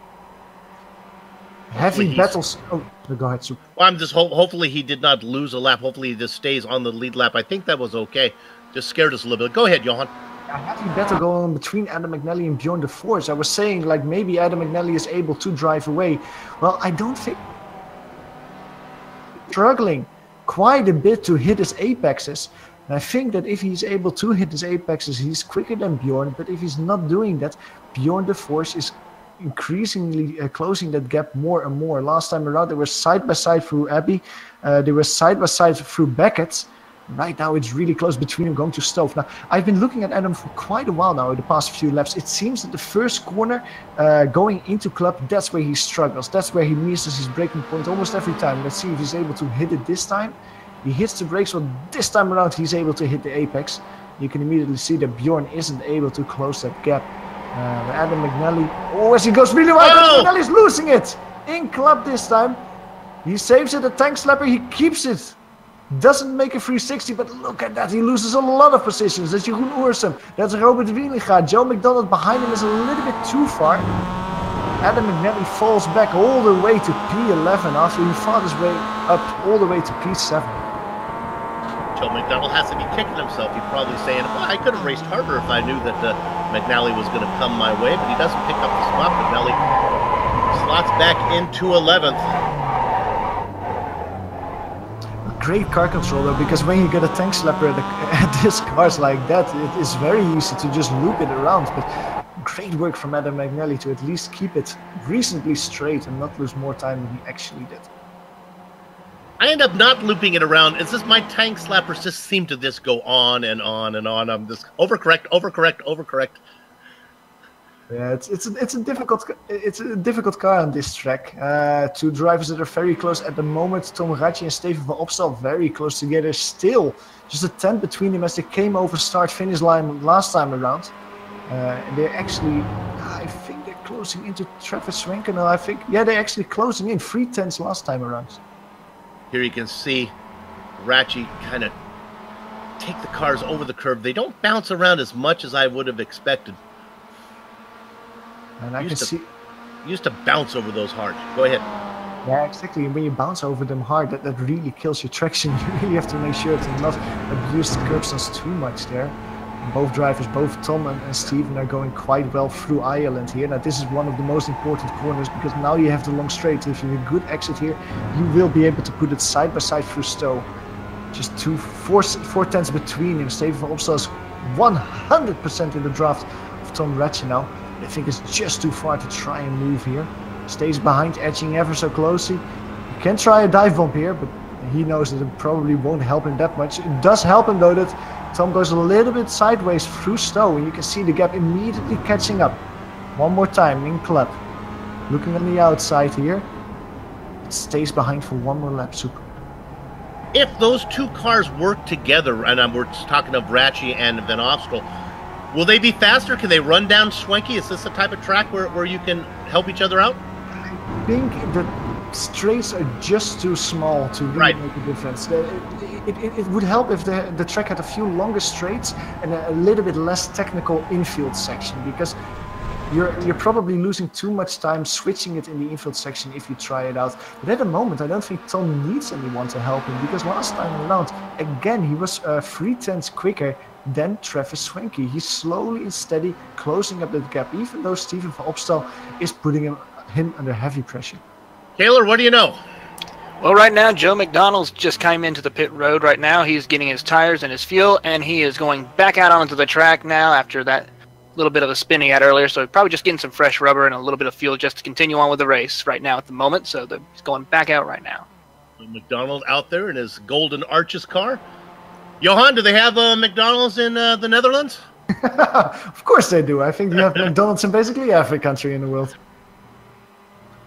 Heavy battles. Oh, go ahead, Soup. Well, I'm just hopefully he did not lose a lap. Hopefully he just stays on the lead lap. I think that was okay. Just scared us a little bit. Go ahead, Johan. A heavy battle going on between Adam McNally and Bjorn de Forge. I was saying, like, maybe Adam McNally is able to drive away. Well, I don't think... Struggling quite a bit to hit his apexes. And I think that if he's able to hit his apexes, he's quicker than Bjorn. But if he's not doing that, Bjorn de Forge is increasingly closing that gap more and more. Last time around, they were side by side through Abbey. They were side by side through Beckett. Right now, it's really close between them going to Stove. Now, I've been looking at Adam for quite a while now in the past few laps. It seems that the first corner going into club, that's where he struggles. That's where he misses his braking point almost every time. Let's see if he's able to hit it this time. He hits the brakes, but this time around, he's able to hit the apex. You can immediately see that Bjorn isn't able to close that gap. Adam McNally, as he goes really wide, Adam McNally's losing it in club this time. He saves it, a tank slapper, he keeps it. Doesn't make a 360, but look at that. He loses a lot of positions. That's Jeroen Oersum. That's Robert Wielinga. Joe McDonald behind him is a little bit too far. Adam McNally falls back all the way to P11 after he fought his way up all the way to P7. Joe McDonald has to be kicking himself. He's probably saying, well, I could have raced harder if I knew that McNally was going to come my way, but he doesn't pick up the spot. McNally slots back into 11th. Great car control though, because when you get a tank slapper at this cars like that, it is very easy to just loop it around. But great work from Adam McNally to at least keep it reasonably straight and not lose more time than he actually did. I end up not looping it around. It's just my tank slappers just seem to just go on and on and on. I'm just overcorrect. Yeah, it's a difficult car on this track. Two drivers that are very close at the moment. Tom Ratje and Steven van Opstal very close together. Still, just a 10 between them as they came over start-finish line last time around. And they're actually, I think they're closing into Travis Swenken. They're actually closing in 3/10 last time around. Here you can see Ratche kind of take the cars over the curve. They don't bounce around as much as I would have expected. And I can see... Used to bounce over those hard. Go ahead. Yeah, exactly. And when you bounce over them hard, that really kills your traction. You really have to make sure to not abuse the curb stones too much there. And both drivers, both Tom and Steven, are going quite well through Ireland here. Now, this is one of the most important corners because now you have the long straight. If you have a good exit here, you will be able to put it side by side through Stowe. Just 4/10 between him. Steven van Opstal is 100% in the draft of Tom Ratje now. I think it's just too far to try and move here. Stays behind, edging ever so closely. You can try a dive bomb here, but he knows that it probably won't help him that much. It does help him though that Tom goes a little bit sideways through Stowe, and you can see the gap immediately catching up. One more time in club. Looking on the outside here. It stays behind for one more lap, Super. If those two cars work together, and we're talking of Ratche and Van Opstal, will they be faster? Can they run down Schwenke? Is this the type of track where you can help each other out? I think the straights are just too small to really make a difference. It would help if the track had a few longer straights and a little bit less technical infield section, because you're probably losing too much time switching it in the infield section if you try it out. But at the moment, I don't think Tom needs anyone to help him, because last time around, again, he was 3/10 quicker than Travis Swenke. He's slowly and steady closing up that gap, even though Steven van Opstal is putting him under heavy pressure. Taylor, what do you know? Well, right now, Joe McDonald's just came into the pit road right now. He's getting his tires and his fuel, and he is going back out onto the track now after that little bit of a spin he had earlier. So probably just getting some fresh rubber and a little bit of fuel just to continue on with the race right now at the moment. So he's going back out right now. McDonald out there in his Golden Arches car. Johan, do they have McDonald's in the Netherlands? Of course they do. I think you have McDonald's in basically every country in the world.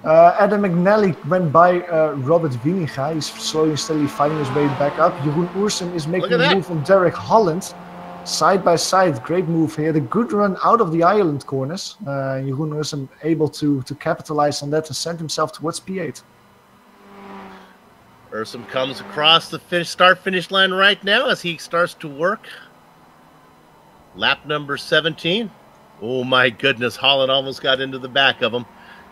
Adam McNally went by Robert Wieninga. He's slowly and steadily fighting his way back up. Jeroen Oersum is making a move on Derek Holland. Side by side, great move here. The good run out of the Ireland corners. Jeroen Oersum able to capitalize on that and send himself towards P8. Ursum comes across the start-finish line right now as he starts to work. Lap number 17. Oh my goodness, Holland almost got into the back of him.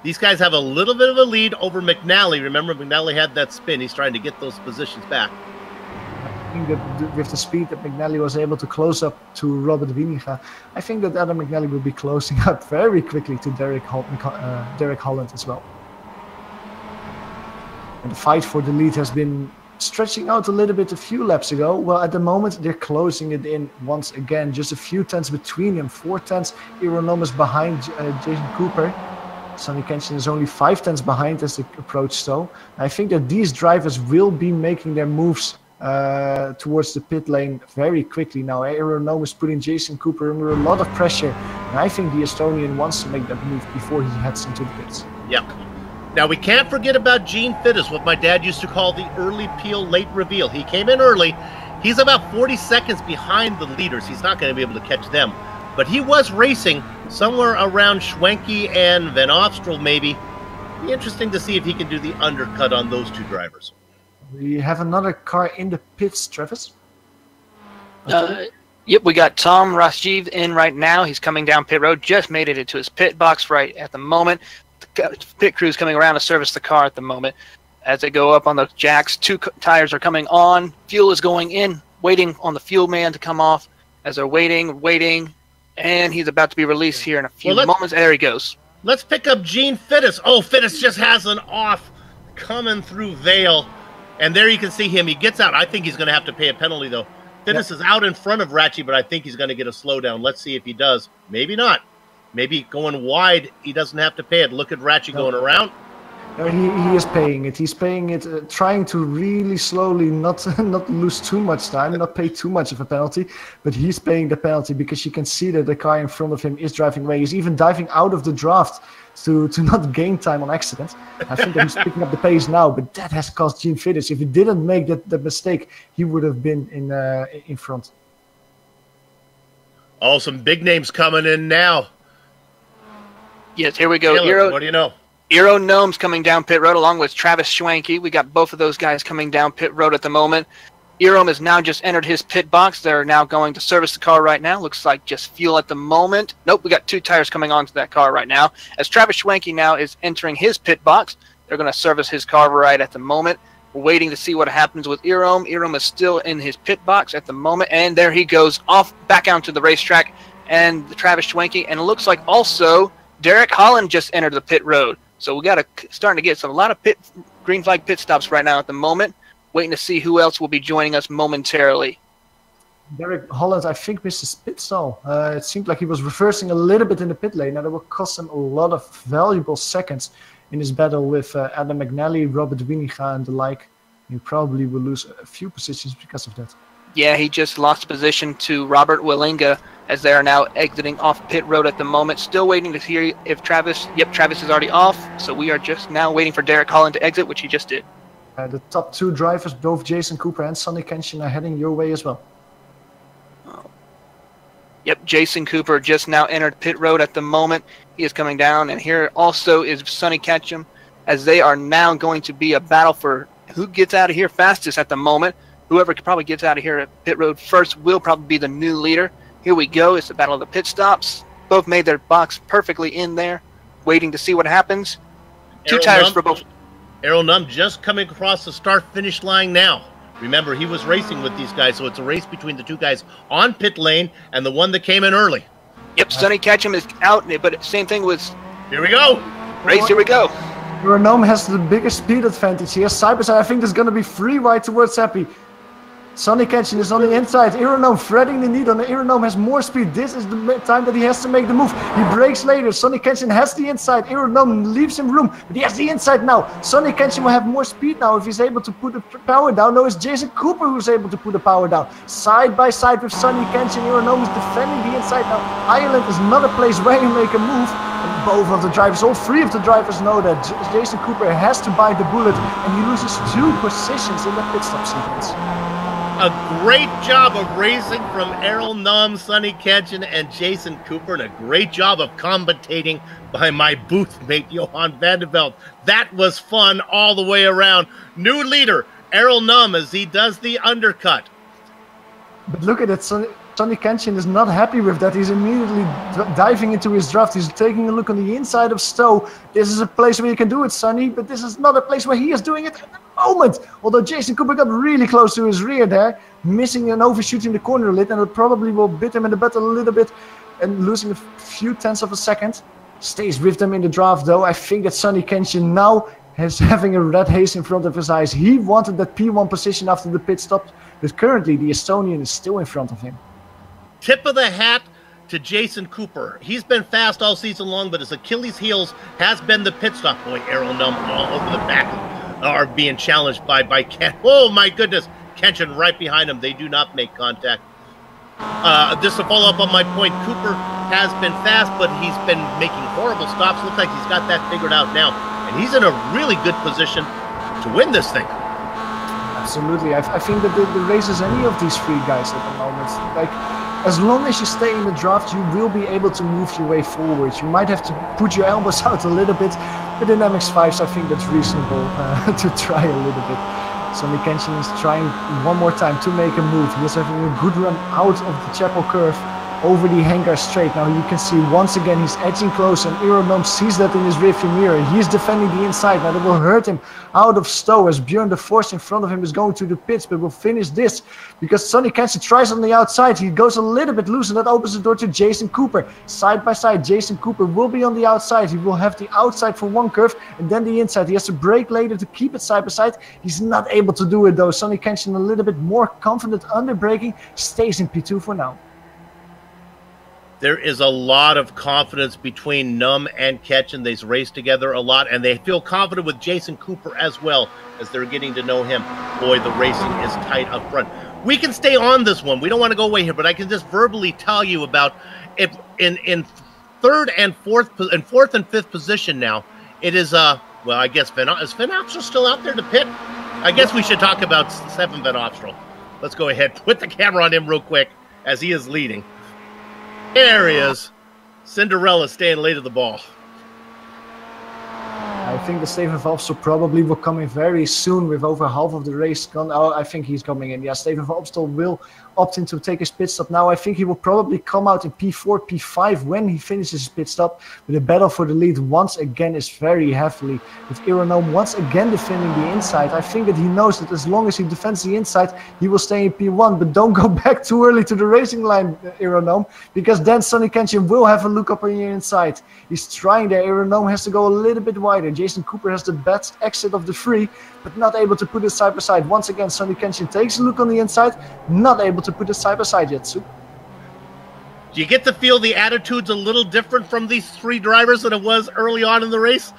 These guys have a little bit of a lead over McNally. Remember, McNally had that spin. He's trying to get those positions back. I think that with the speed that McNally was able to close up to Robert Wieninga, I think that Adam McNally will be closing up very quickly to Derek Holland as well. And the fight for the lead has been stretching out a little bit a few laps ago. Well, at the moment, they're closing it in once again. Just a few tenths between them. 4/10 Aeronomous behind Jason Cooper. Sonny Kenshin is only 5 tenths behind as they approach Stowe. I think that these drivers will be making their moves towards the pit lane very quickly now. Aeronomous putting Jason Cooper under a lot of pressure. And I think the Estonian wants to make that move before he heads into the pits. Yep. Now, we can't forget about Gene Fittis, what my dad used to call the early peel, late reveal. He came in early. He's about 40 seconds behind the leaders. He's not going to be able to catch them. But he was racing somewhere around Schwenke and Van Opstal, maybe. Be interesting to see if he can do the undercut on those two drivers. We have another car in the pits, Travis. Yep, we got Tom Rasjeev in right now. He's coming down pit road. Just made it into his pit box right at the moment. The pit crew's coming around to service the car at the moment. As they go up on the jacks, 2 tires are coming on. Fuel is going in, waiting on the fuel man to come off. As they're waiting, and he's about to be released here in a few moments. There he goes. Let's pick up Gene Fittis. Oh, Fittis just has an off coming through Vale. And there you can see him. He gets out. I think he's going to have to pay a penalty, though. Dennis is out in front of Ratchy, but I think he's going to get a slowdown. Let's see if he does. Maybe not. Maybe going wide, he doesn't have to pay it. Look at Ratchy going around. No, he is paying it. He's paying it, trying to really slowly not lose too much time, not pay too much of a penalty. But he's paying the penalty because you can see that the car in front of him is driving away. He's even diving out of the draft to not gain time on accident. I think that he's picking up the pace now, but that has cost Gene Fittich. If he didn't make that mistake, he would have been in front. Oh, some big names coming in now. Yes, here we go. Taylor, what do you know? Eero Gnome's coming down pit road along with Travis Schwanke. We got both of those guys coming down pit road at the moment. Eero has now just entered his pit box. They're now going to service the car right now. Looks like just fuel at the moment. Nope, we got 2 tires coming onto that car right now. As Travis Schwanke now is entering his pit box, they're going to service his car right at the moment. We're waiting to see what happens with Eero. Eero is still in his pit box at the moment, and there he goes off back onto the racetrack. And the Travis Schwanke, and it looks like also Derek Holland just entered the pit road. So we got starting to get a lot of green flag pit stops right now at the moment. Waiting to see who else will be joining us momentarily. Derek Holland, I think, missed his pit stall. It seemed like he was reversing a little bit in the pit lane. Now that will cost him a lot of valuable seconds in his battle with Adam McNally, Robert Winiga, and the like. He probably will lose a few positions because of that. Yeah, he just lost position to Robert Willinga as they are now exiting off pit road at the moment. Still waiting to hear if Travis... Yep, Travis is already off. So we are just now waiting for Derek Holland to exit, which he just did. The top 2 drivers, both Jason Cooper and Sonny Kenshin, are heading your way as well. Oh. Yep, Jason Cooper just now entered pit road at the moment. He is coming down. And here also is Sonny Ketchum, as they are now going to be a battle for who gets out of here fastest at the moment. Whoever probably gets out of here at pit road first will probably be the new leader. Here we go. It's the battle of the pit stops. Both made their box perfectly in there, waiting to see what happens. 2 tires for both. Errol Num just coming across the start-finish line now. Remember, he was racing with these guys, so it's a race between the 2 guys on pit lane and the one that came in early. Yep, Sonny Ketchum is out, but same thing with... Here we go. Race, here we go. Gnome has the biggest speed advantage. He has side by side. I think there's going to be free wide towards Happy. Sonny Kenshin is on the inside. Gnome threading the needle. Gnome has more speed. This is the time that he has to make the move. He brakes later. Sonny Kenshin has the inside. Gnome leaves him room, but he has the inside now. Sonny Kenshin will have more speed now if he's able to put the power down. No, it's Jason Cooper who's able to put the power down. Side by side with Sonny Kenshin. Gnome is defending the inside now. Ireland is not a place where you make a move. And both of the drivers, all 3 of the drivers know that Jason Cooper has to bite the bullet, and he loses 2 positions in the pit stop sequence. A great job of racing from Errol Num, Sonny Kenshin, and Jason Cooper, and a great job of commentating by my booth mate, Johan van der Velde. That was fun all the way around. New leader, Errol Num, as he does the undercut. But look at it, Sonny Kenshin is not happy with that. He's immediately diving into his draft. He's taking a look on the inside of Stowe. This is a place where you can do it, Sonny, but this is not a place where he is doing it at the moment. Although Jason Cooper got really close to his rear there, missing and overshooting the corner a little, and it probably will bit him in the butt a little bit and losing a few tenths of a second. Stays with them in the draft, though. I think that Sonny Kenshin now is having a red haze in front of his eyes. He wanted that P1 position after the pit stop, but currently the Estonian is still in front of him. Tip of the hat to Jason Cooper. He's been fast all season long, but his Achilles heels has been the pit stop. Boy, Errol Num all over the back are being challenged by Ken. Oh my goodness, Kenshin right behind him. They do not make contact. Just to follow up on my point, Cooper has been fast, but he's been making horrible stops. Looks like he's got that figured out now, and he's in a really good position to win this thing. Absolutely. I think that the race is any of these 3 guys at the moment. Like, as long as you stay in the draft, you will be able to move your way forward. You might have to put your elbows out a little bit, but in MX-5s, I think that's reasonable to try a little bit. Sonny Kenshin is trying one more time to make a move. He is having a good run out of the Chapel curve. over the hangar straight. Now you can see once again he's edging close, and Aeronome sees that in his rearview mirror. He's defending the inside. Now that will hurt him out of stow as Björn de Force in front of him is going to the pits, but will finish this because Sonny Kenshi tries on the outside. He goes a little bit loose, and that opens the door to Jason Cooper. Side by side, Jason Cooper will be on the outside. He will have the outside for one curve and then the inside. He has to brake later to keep it side by side. He's not able to do it though. Sonny Kenshi a little bit more confident under braking, stays in P2 for now. There is a lot of confidence between Num and Ketchen. They race together a lot, and they feel confident with Jason Cooper as well as they're getting to know him. Boy, the racing is tight up front. We can stay on this one. We don't want to go away here, but I can just verbally tell you about if in third and fourth and fifth position now. It is well, I guess is Finn Opstra still out there to pit? I guess we should talk about Stefan Van Opstra. Let's go ahead, put the camera on him real quick as he is leading. There he is. Cinderella staying late at the ball. I think that Stefan Valpstel probably will come in very soon with over half of the race gone. Oh, I think he's coming in. Yeah, Stefan Valpstel will opt in to take his pit stop now. I think he will probably come out in P4, P5 when he finishes his pit stop. But the battle for the lead once again is very heavily with Aeronome once again defending the inside. I think that he knows that as long as he defends the inside, he will stay in P1. But don't go back too early to the racing line, Aeronome, because then Sonny Kenshin will have a look up on your inside. He's trying there. Aeronome has to go a little bit wider. Jason Cooper has the best exit of the three, but not able to put it side by side. Once again, Sonny Kenshin takes a look on the inside, not able to put it side by side yet. So, do you get to feel the attitude's a little different from these three drivers than it was early on in the race?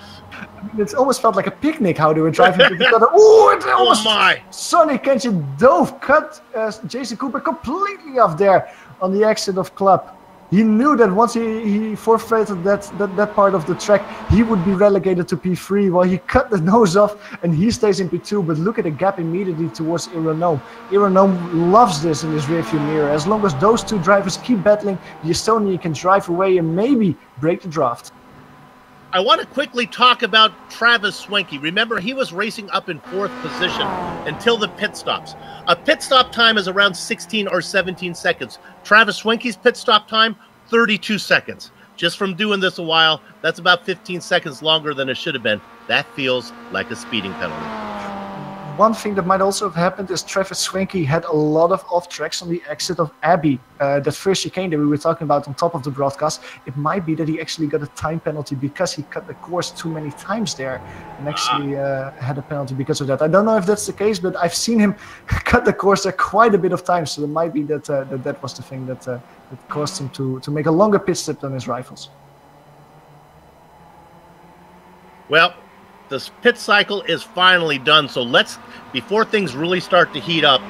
It almost felt like a picnic how they were driving to each other. Oh my! Sonny Kenshin cut Jason Cooper completely off there on the exit of Club. He knew that once he forfeited that part of the track, he would be relegated to P3. Well, he cut the nose off and he stays in P2. But look at the gap immediately towards Aeronome. Aeronome loves this in his rearview mirror. As long as those two drivers keep battling, the Estonian can drive away and maybe break the draft. I want to quickly talk about Travis Swenke. Remember, he was racing up in fourth position until the pit stops. A pit stop time is around 16 or 17 seconds. Travis Swenke's pit stop time, 32 seconds. Just from doing this a while, that's about 15 seconds longer than it should have been. That feels like a speeding penalty. One thing that might also have happened is Travis Swenke had a lot of off tracks on the exit of Abbey. That first chicane that we were talking about on top of the broadcast, it might be that he actually got a time penalty because he cut the course too many times there and actually had a penalty because of that. I don't know if that's the case, but I've seen him cut the course there quite a bit of times, so it might be that that was the thing that caused him to make a longer pit stop than his rivals. Well, the pit cycle is finally done, so let's, before things really start to heat up,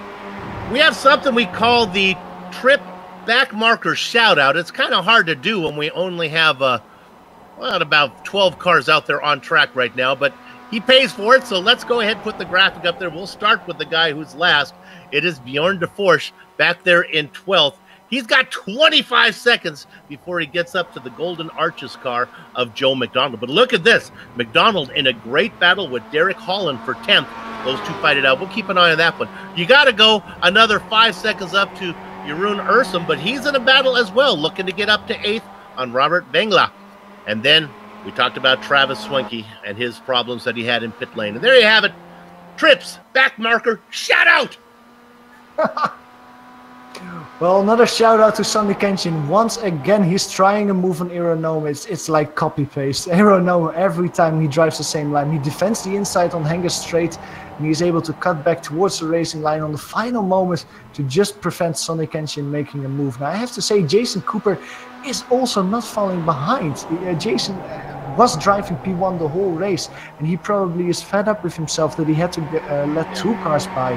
we have something we call the trip back marker shout out. It's kind of hard to do when we only have about 12 cars out there on track right now, but he pays for it, so let's go ahead and put the graphic up there. We'll start with the guy who's last. It is Bjorn de Force back there in 12th. He's got 25 seconds before he gets up to the Golden Arches car of Joe McDonald. But look at this. McDonald in a great battle with Derek Holland for 10th. Those two fight it out. We'll keep an eye on that one. You got to go another 5 seconds up to Jeroen Ursum, but he's in a battle as well, looking to get up to 8th on Robert Bengla. And then we talked about Travis Swenke and his problems that he had in pit lane. And there you have it. Trips, back marker, shout out! Well, another shout out to Sonny Kenshin. Once again, he's trying a move on Aeronome. It's like copy-paste. Aeronome, every time he drives the same line, he defends the inside on Hanger Straight, and he's able to cut back towards the racing line on the final moment to just prevent Sonny Kenshin making a move. Now, I have to say, Jason Cooper is also not falling behind. Jason was driving P1 the whole race, and he probably is fed up with himself that he had to let two cars by.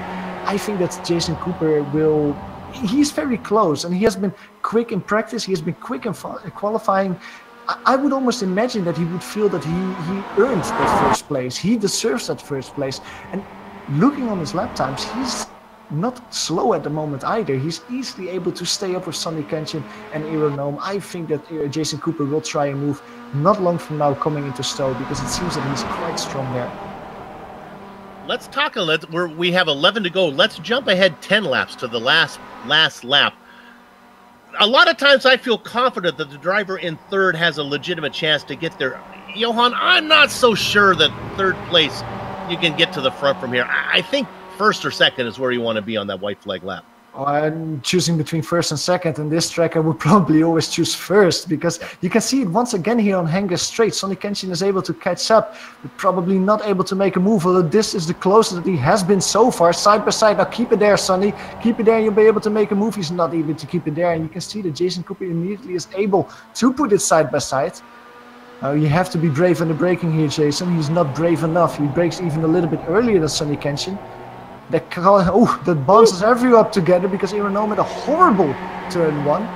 I think that Jason Cooper will... He's very close, and he has been quick in practice. He has been quick in qualifying. I would almost imagine that he would feel that he earned that first place. He deserves that first place. And looking on his lap times, he's not slow at the moment either. He's easily able to stay up with Sonny Kenshin and Aeronome. I think that Jason Cooper will try a move not long from now coming into Stowe, because it seems that he's quite strong there. Let's talk we have 11 to go. Let's jump ahead 10 laps to the last lap. a lot of times I feel confident that the driver in third has a legitimate chance to get there. Johan, I'm not so sure that third place you can get to the front from here. I think first or second is where you want to be on that white flag lap. I'm choosing between first and second, and this track I would probably always choose first, because you can see it once again here on Hanger Straight. Sonny Kenshin is able to catch up, but probably not able to make a move, although this is the closest that he has been so far, side by side. Now keep it there, Sonny. Keep it there, you'll be able to make a move. He's not able to keep it there, and you can see that Jason Cooper immediately is able to put it side by side. You have to be brave in the braking here, Jason. He's not brave enough. He brakes even a little bit earlier than Sonny Kenshin. That bounces everyone up together, because Ironome had a horrible turn one.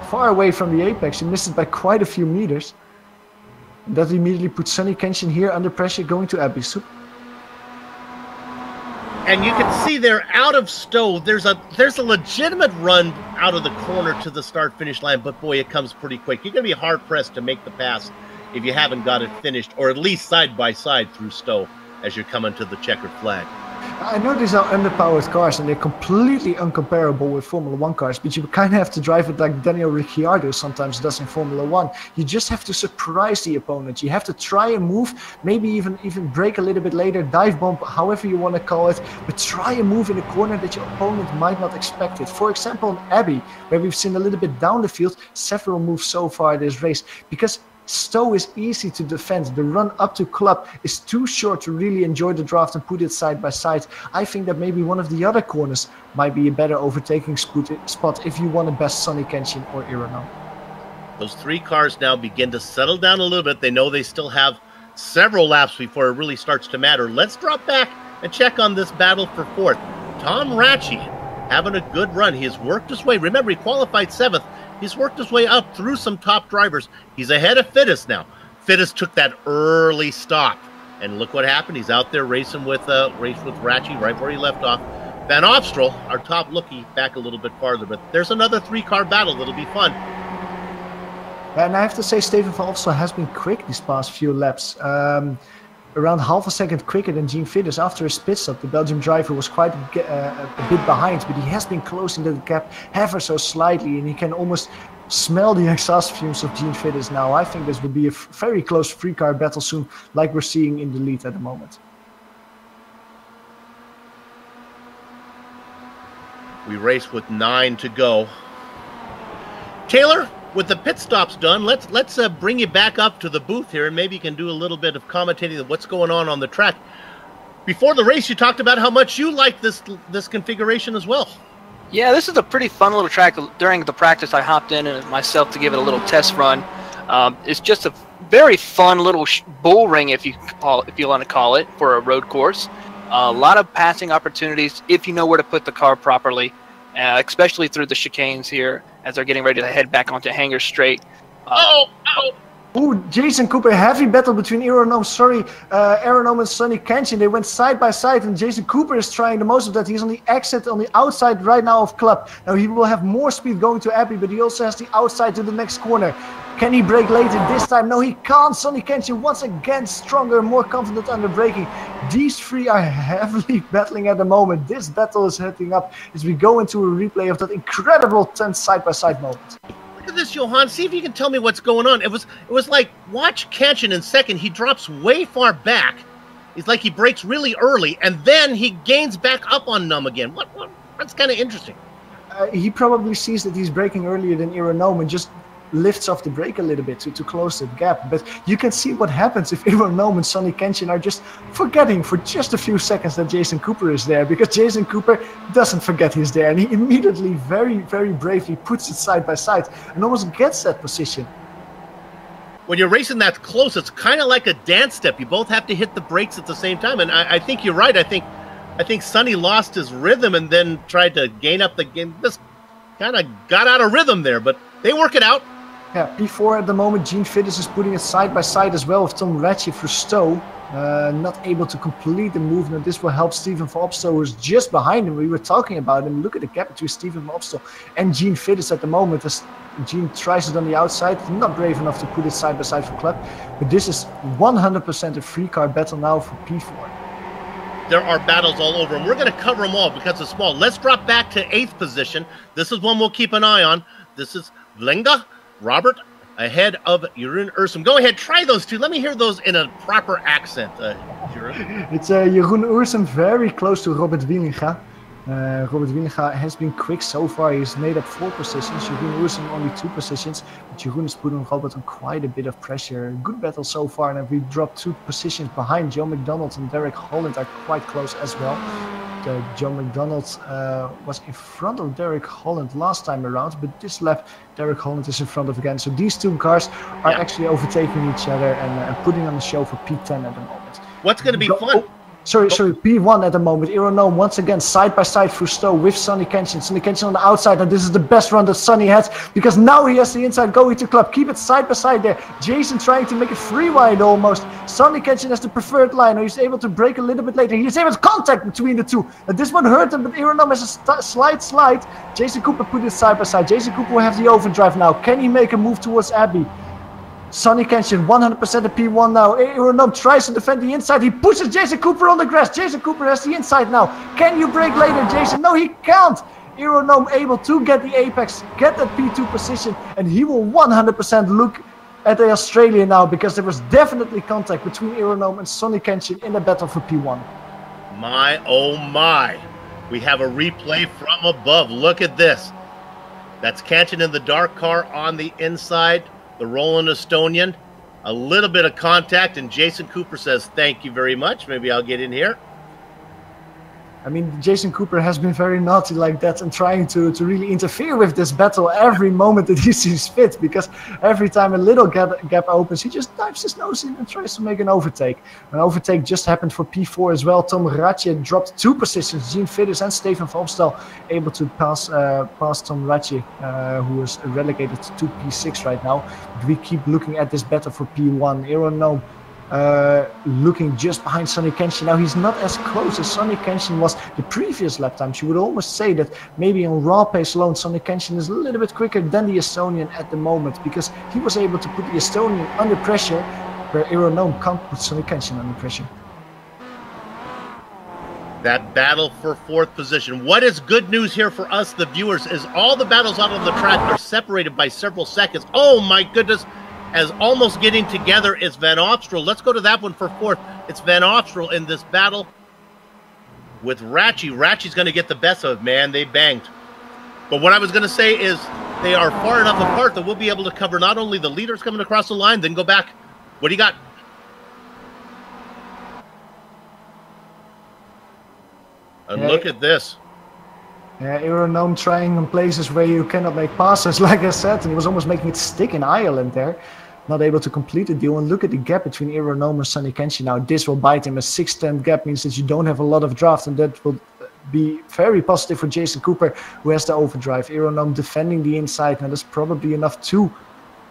Far away from the apex. He missed it by quite a few meters. And that immediately puts Sonny Kenshin here under pressure going to Abisu. And you can see they're out of Stowe. There's a legitimate run out of the corner to the start-finish line, but boy, it comes pretty quick. You're going to be hard-pressed to make the pass if you haven't got it finished, or at least side-by-side through Stowe as you're coming to the checkered flag. I know these are underpowered cars and they're completely uncomparable with Formula 1 cars, but you kind of have to drive it like Daniel Ricciardo sometimes does in Formula 1. You just have to surprise the opponent. You have to try and move, maybe even brake a little bit later, dive bomb, however you want to call it, but try and move in a corner that your opponent might not expect it. For example, in Abbey, where we've seen a little bit down the field, several moves so far this race, because Stowe is easy to defend. The run up to Club is too short to really enjoy the draft and put it side by side. I think that maybe one of the other corners might be a better overtaking spot if you want to best Sonny Kenshin or Ironome. Those three cars now begin to settle down a little bit. They know they still have several laps before it really starts to matter. Let's drop back and check on this battle for fourth. Tom Ratchey having a good run. He has worked his way. Remember, he qualified 7th. He's worked his way up through some top drivers. He's ahead of Fittis now. Fittis took that early stop, and look what happened. He's out there racing with Ratchey right where he left off. Van Opstroll, our top lookie, back a little bit farther, but there's another 3-car battle that'll be fun. And I have to say, Steven Van Opstroll has been quick these past few laps. Around half a second quicker than Gene Fittis after his pit stop. The Belgian driver was quite a bit behind, but he has been closing the gap ever so slightly, and he can almost smell the exhaust fumes of Gene Fittis now. I think this will be a very close 3-car battle soon, like we're seeing in the lead at the moment. We race with 9 to go. Taylor, with the pit stops done, let's bring you back up to the booth here, and maybe you can do a little bit of commentating of what's going on the track. Before the race, you talked about how much you like this configuration as well. Yeah, this is a pretty fun little track. During the practice, I hopped in and myself to give it a little test run. It's just a very fun little bull ring, if you want to call it, for a road course. A lot of passing opportunities if you know where to put the car properly, especially through the chicanes here as they're getting ready to head back onto Hanger Straight. Ooh, Jason Cooper, heavy battle between Ironome and Sonny Kenshin. They went side by side, and Jason Cooper is trying the most of that. He's on the exit on the outside right now of Club. Now he will have more speed going to Abbey, but he also has the outside to the next corner. Can he brake later this time? No, he can't. Sonny Kenshin once again stronger, more confident under braking. These three are heavily battling at the moment. This battle is heating up as we go into a replay of that incredible tense side-by-side moment. Look at this, Johan. See if you can tell me what's going on. It was like, watch Kenshin in second. He drops way far back. It's like he brakes really early, and then he gains back up on Num again. That's kind of interesting. He probably sees that he's braking earlier than Ironome and just lifts off the brake a little bit to close that gap. But you can see what happens if Ironome and Sonny Kenshin are just forgetting for just a few seconds that Jason Cooper is there, because Jason Cooper doesn't forget he's there, and he immediately very, very bravely puts it side by side and almost gets that position. When you're racing that close, it's kind of like a dance step. You both have to hit the brakes at the same time, and I think you're right. I think Sonny lost his rhythm and then tried to gain up the game. Just kind of got out of rhythm there, but they work it out. Yeah, P4 at the moment. Gene Fittis is putting it side by side as well with Tom Ratchey for Stowe. Not able to complete the movement. This will help Steven Van Opstroll, who is just behind him. We were talking about him. Look at the gap between Steven Van Opstroll and Gene Fittis at the moment, as Gene tries it on the outside. Not brave enough to put it side by side for Club. But this is 100% a 3-car battle now for P4. There are battles all over, and we're going to cover them all because it's small. Let's drop back to 8th position. This is one we'll keep an eye on. This is Vlenga, Robert, ahead of Jeroen Ursum. Go ahead, try those two. Let me hear those in a proper accent, Jeroen. It's Jeroen Ursum very close to Robert Wielinga. Robert Wielinga has been quick so far. He's made up 4 positions. Jeroen Ursum only 2 positions. But Jeroen is putting Robert on quite a bit of pressure. Good battle so far, and we dropped 2 positions behind. Joe McDonald and Derek Holland are quite close as well. Joe McDonald was in front of Derek Holland last time around, but this lap Derek Holland is in front of again. So these 2 cars are actually overtaking each other and putting on the show for P10 at the moment. What's going to be fun? Sorry, P1 at the moment. Aeronome once again side by side through Stowe with Sonny Kenshin. Sonny Kenshin on the outside, and this is the best run that Sonny has because now he has the inside going to club. Keep it side by side there. Jason trying to make it 3 wide almost. Sonny Kenshin has the preferred line. He's able to break a little bit later. He's able to contact between the 2. And this one hurt him, but Aeronome has a slight slide. Jason Cooper put it side by side. Jason Cooper will have the overdrive now. Can he make a move towards Abbey? Sonny Kenshin 100% at P1 now. Aeronome tries to defend the inside. He pushes Jason Cooper on the grass. Jason Cooper has the inside now. Can you break later, Jason? No, he can't. Aeronome able to get the apex, get that P2 position, and he will 100% look at the Australian now because there was definitely contact between Aeronome and Sonny Kenshin in the battle for P1. My, oh my. We have a replay from above. Look at this. That's Kenshin in the dark car on the inside. The Roland Estonian, a little bit of contact, and Jason Cooper says, thank you very much. Maybe I'll get in here. I mean, Jason Cooper has been very naughty like that and trying to really interfere with this battle every moment that he sees fit, because every time a little gap opens, he just dives his nose in and tries to make an overtake. An overtake just happened for P4 as well. Tom Ratje dropped 2 positions. Gene Fidders and Stefan Valstel able to pass Tom Ratje, who is relegated to P6 right now. But we keep looking at this battle for P1. Aeronome looking just behind Sonny Kenshin. Now he's not as close as Sonny Kenshin was the previous lap times. You would almost say that maybe on raw pace alone Sonny Kenshin is a little bit quicker than the Estonian at the moment, because he was able to put the Estonian under pressure where Aeronome can't put Sonny Kenshin under pressure. That battle for 4th position. What is good news here for us, the viewers, is all the battles out on the track are separated by several seconds. Oh my goodness. As almost getting together is Van Opstroll. Let's go to that one for 4th. It's Van Opstroll in this battle with Ratche. Ratche's going to get the best of it, man. They banged. But what I was going to say is they are far enough apart that we'll be able to cover not only the leaders coming across the line, then go back. What do you got? And look at this. Yeah, Aeronome trying in places where you cannot make passes, like I said, and he was almost making it stick in Ireland there. Not able to complete the deal, and look at the gap between Aeronome and Sonny Kenshin. Now this will bite him. A 6-10 gap means that you don't have a lot of draft, and that will be very positive for Jason Cooper, who has the overdrive. Aeronome defending the inside. Now that's probably enough to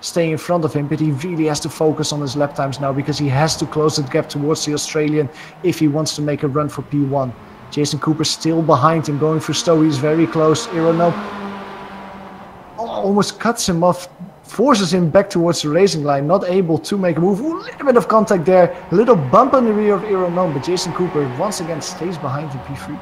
stay in front of him, but he really has to focus on his lap times now, because he has to close that gap towards the Australian if he wants to make a run for P1. Jason Cooper still behind him, going through Stowe. He's very close. Aeronome almost cuts him off, forces him back towards the racing line, not able to make a move. Ooh, a little bit of contact there, a little bump on the rear of Aeronome, but Jason Cooper once again stays behind in P3.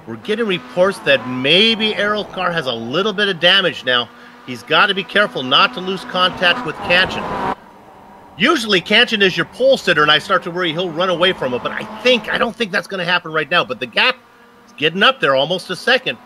We're getting reports that maybe Errol Carr has a little bit of damage now. He's got to be careful not to lose contact with Kenshin. Usually Kenshin is your pole sitter, and I start to worry he'll run away from it, but I don't think that's going to happen right now. But the gap is getting up there, almost a second.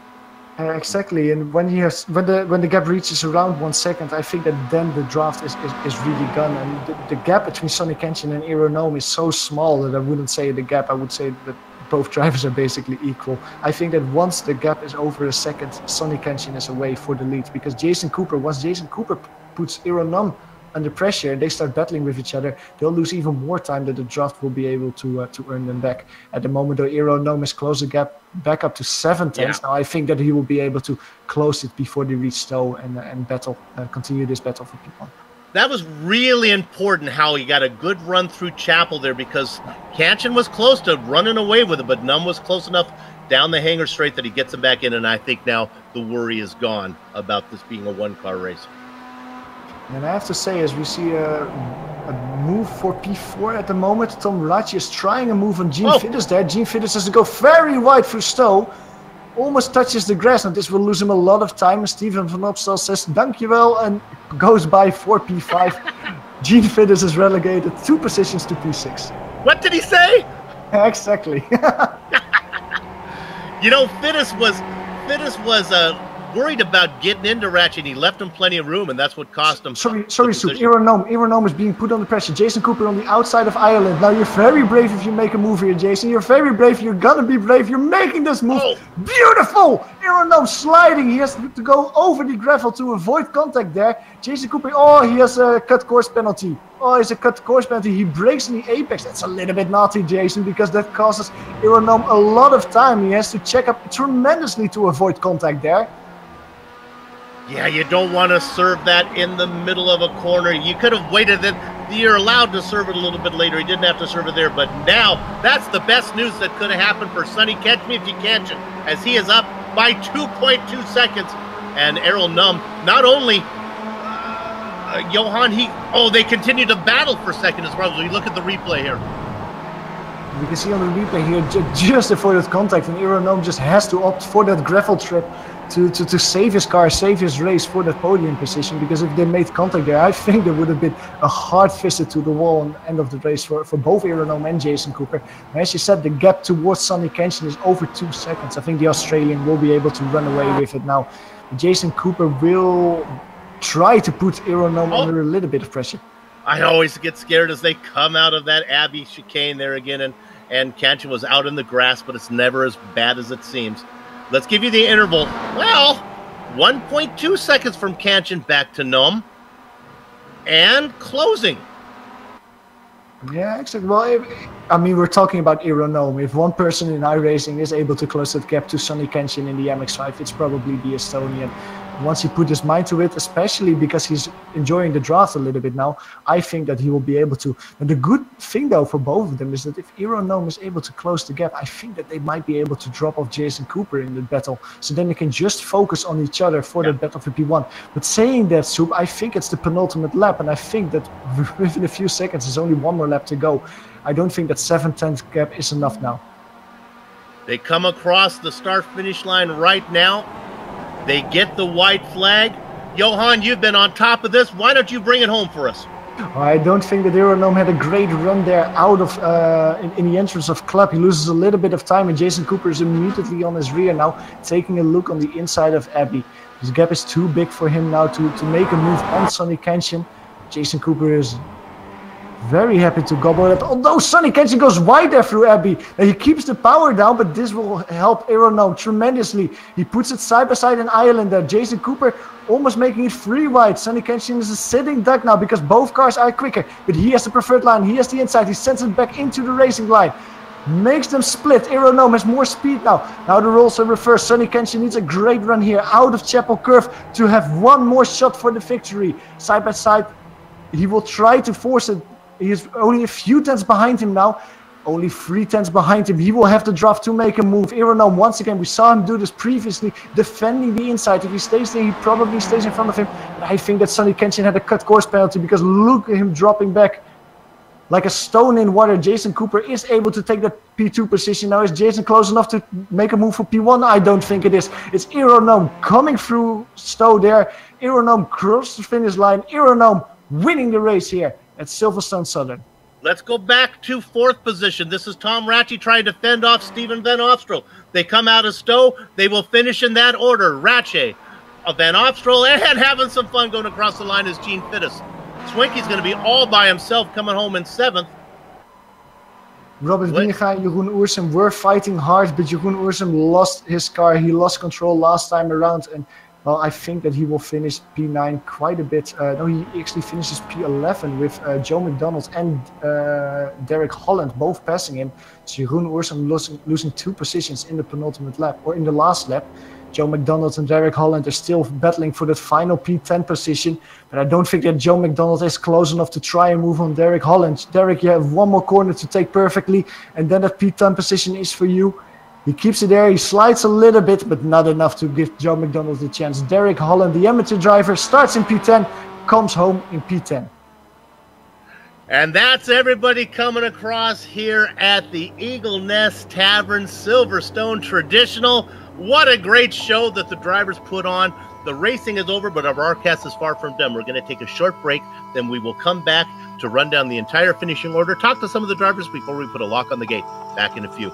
Exactly, and when the gap reaches around 1 second, I think that then the draft is really gone. And the gap between Sonny Kenshin and Aeronome is so small that I wouldn't say the gap. I would say that both drivers are basically equal. I think that once the gap is over a second, Sonny Kenshin is away for the lead, because once Jason Cooper puts Aeronome under pressure and they start battling with each other, they'll lose even more time that the draft will be able to earn them back. At the moment, though, Aeronome has closed the gap back up to 7 tenths. Now I think that he will be able to close it before they reach Stowe and continue this battle for people. That was really important how he got a good run through Chapel there, because Kenshin was close to running away with it, but Num was close enough down the hanger straight that he gets him back in, and I think now the worry is gone about this being a one-car race. And I have to say, as we see a move for P4 at the moment, Tom Ratje is trying a move on Gene Fidders there. Gene Fidders has to go very wide through Stowe. almost touches the grass. And this will lose him a lot of time. And Steven van Opstal says, dankjewel, and goes by for P5. Gene Fitters is relegated 2 positions to P6. What did he say? Exactly. You know, Fitters was worried about getting into Ratchet, and he left him plenty of room, and that's what cost him. Sorry, Soup. Aeronome is being put under pressure. Jason Cooper on the outside of Ireland. Now you're very brave if you make a move here, Jason. You're very brave. You're gonna be brave. You're making this move. Oh. Beautiful! Aeronome sliding. He has to go over the gravel to avoid contact there. Jason Cooper, he has a cut course penalty. Oh, it's a cut course penalty. He breaks in the apex. That's a little bit naughty, Jason, because that causes Aeronome a lot of time. He has to check up tremendously to avoid contact there. Yeah, you don't want to serve that in the middle of a corner. You could have waited it. You're allowed to serve it a little bit later. He didn't have to serve it there. But now, that's the best news that could have happened for Sonny Catch Me If You Catch It, as he is up by 2.2 seconds. And Errol Num, not only Johan, they continue to battle for second as well. As we look at the replay here. You can see on the replay here, just avoided contact, and Aeronome just has to opt for that gravel trip to save his car, save his race for that podium position, because if they made contact there, I think there would have been a hard visit to the wall on the end of the race for both Aeronome and Jason Cooper. And as you said, the gap towards Sonny Kenshin is over 2 seconds. I think the Australian will be able to run away with it now. Jason Cooper will try to put Aeronome under a little bit of pressure. I always get scared as they come out of that Abbey chicane there again, and Kenshin was out in the grass, but it's never as bad as it seems. Let's give you the interval. Well, 1.2 seconds from Kenshin back to Num. And closing. Yeah, exactly. Well, I mean, we're talking about Aeronome. If one person in iRacing is able to close that gap to Sonny Kenshin in the MX-5, it's probably the Estonian. Once he put his mind to it, especially because he's enjoying the draft a little bit now, I think that he will be able to. And the good thing, though, for both of them is that if Aeronome is able to close the gap, I think that they might be able to drop off Jason Cooper in the battle. So then they can just focus on each other for the battle for P1. But saying that, Soup, I think it's the penultimate lap, and I think that within a few seconds, there's only one more lap to go. I don't think that 7/10 gap is enough now. They come across the start-finish line right now. They get the white flag. Johan, you've been on top of this. Why don't you bring it home for us? I don't think that Aeronome had a great run there out of in the entrance of Club. He loses a little bit of time, and Jason Cooper is immediately on his rear now, taking a look on the inside of Abbey. His gap is too big for him now to make a move on Sonny Kenshin. Jason Cooper is very happy to gobble it up. Although Sonny Kenshin goes wide there through Abbey. And he keeps the power down, but this will help Aeronome tremendously. He puts it side by side in Ireland there. Jason Cooper almost making it 3 wide. Sonny Kenshin is a sitting duck now because both cars are quicker. But he has the preferred line. He has the inside. He sends it back into the racing line. Makes them split. Aeronome has more speed now. Now the roles are reversed. Sonny Kenshin needs a great run here out of Chapel Curve to have one more shot for the victory. Side by side, he will try to force it. He is only a few tenths behind him now. Only 3 tenths behind him. He will have to draft to make a move. Aeronome, once again, we saw him do this previously, defending the inside. If he stays there, he probably stays in front of him. But I think that Sonny Kenshin had a cut course penalty because look at him dropping back like a stone in water. Jason Cooper is able to take that P2 position. Now, is Jason close enough to make a move for P1? I don't think it is. It's Aeronome coming through Stowe there. Aeronome crossed the finish line. Aeronome winning the race here at Silverstone Southern. Let's go back to 4th position. This is Tom Ratchey trying to fend off Steven Van Opstal. They come out of Stowe. They will finish in that order. Ratchey, Van Opstal, and having some fun going across the line is Gene Fittis. Swinky's going to be all by himself coming home in 7th. Robert Wienga and Jeroen Oersum were fighting hard, but Jeroen Oersum lost his car. He lost control last time around, and well, I think that he will finish P9 quite a bit. No, he actually finishes P11 with Joe McDonald and Derek Holland both passing him. So Jeroen Oersum losing 2 positions in the penultimate lap, or in the last lap. Joe McDonald and Derek Holland are still battling for that final P10 position, but I don't think that Joe McDonald is close enough to try and move on Derek Holland. Derek, you have one more corner to take perfectly, and then that P10 position is for you. He keeps it there, he slides a little bit, but not enough to give Joe McDonald the chance. Derek Holland, the amateur driver, starts in P10, comes home in P10. And that's everybody coming across here at the Eagle Nest Tavern Silverstone Traditional. What a great show that the drivers put on. The racing is over, but our broadcast is far from done. We're going to take a short break, then we will come back to run down the entire finishing order, talk to some of the drivers before we put a lock on the gate. Back in a few.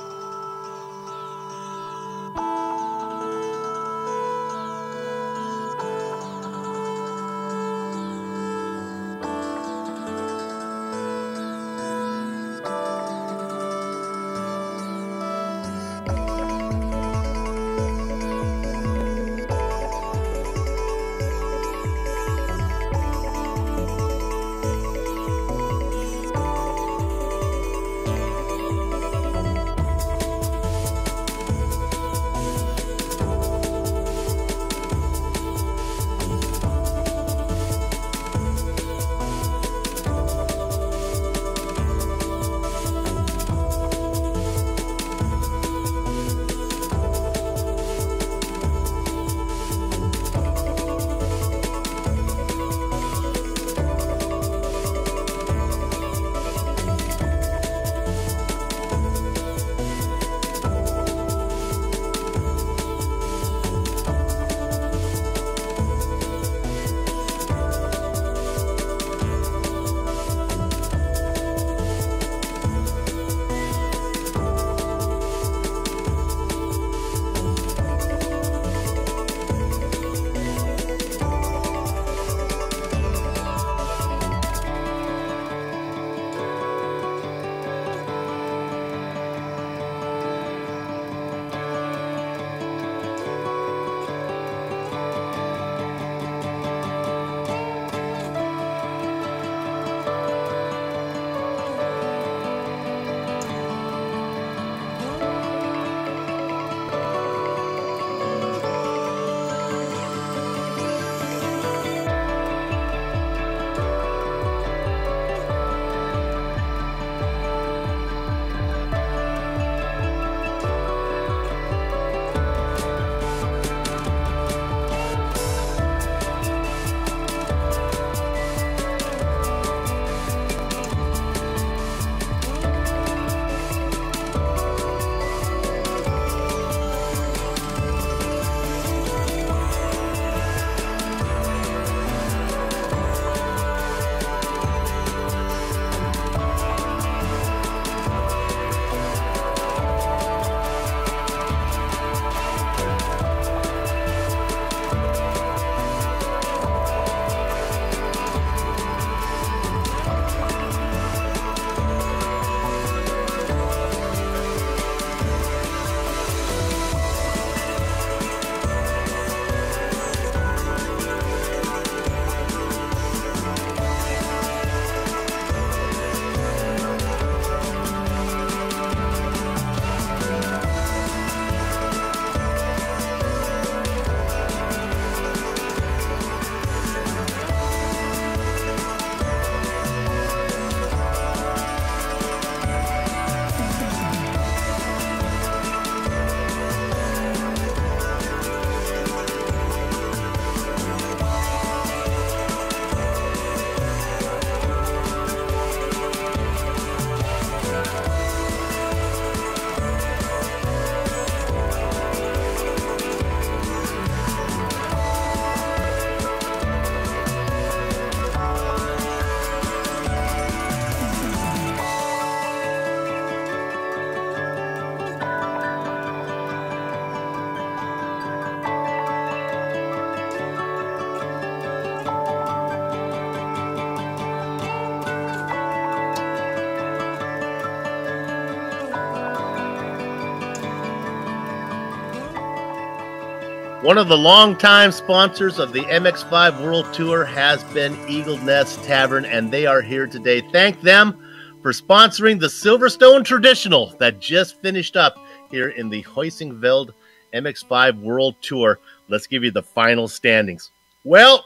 One of the longtime sponsors of the MX-5 World Tour has been Eagle Nest Tavern, and they are here today. Thank them for sponsoring the Silverstone Traditional that just finished up here in the Heusinkveld MX-5 World Tour. Let's give you the final standings. Well,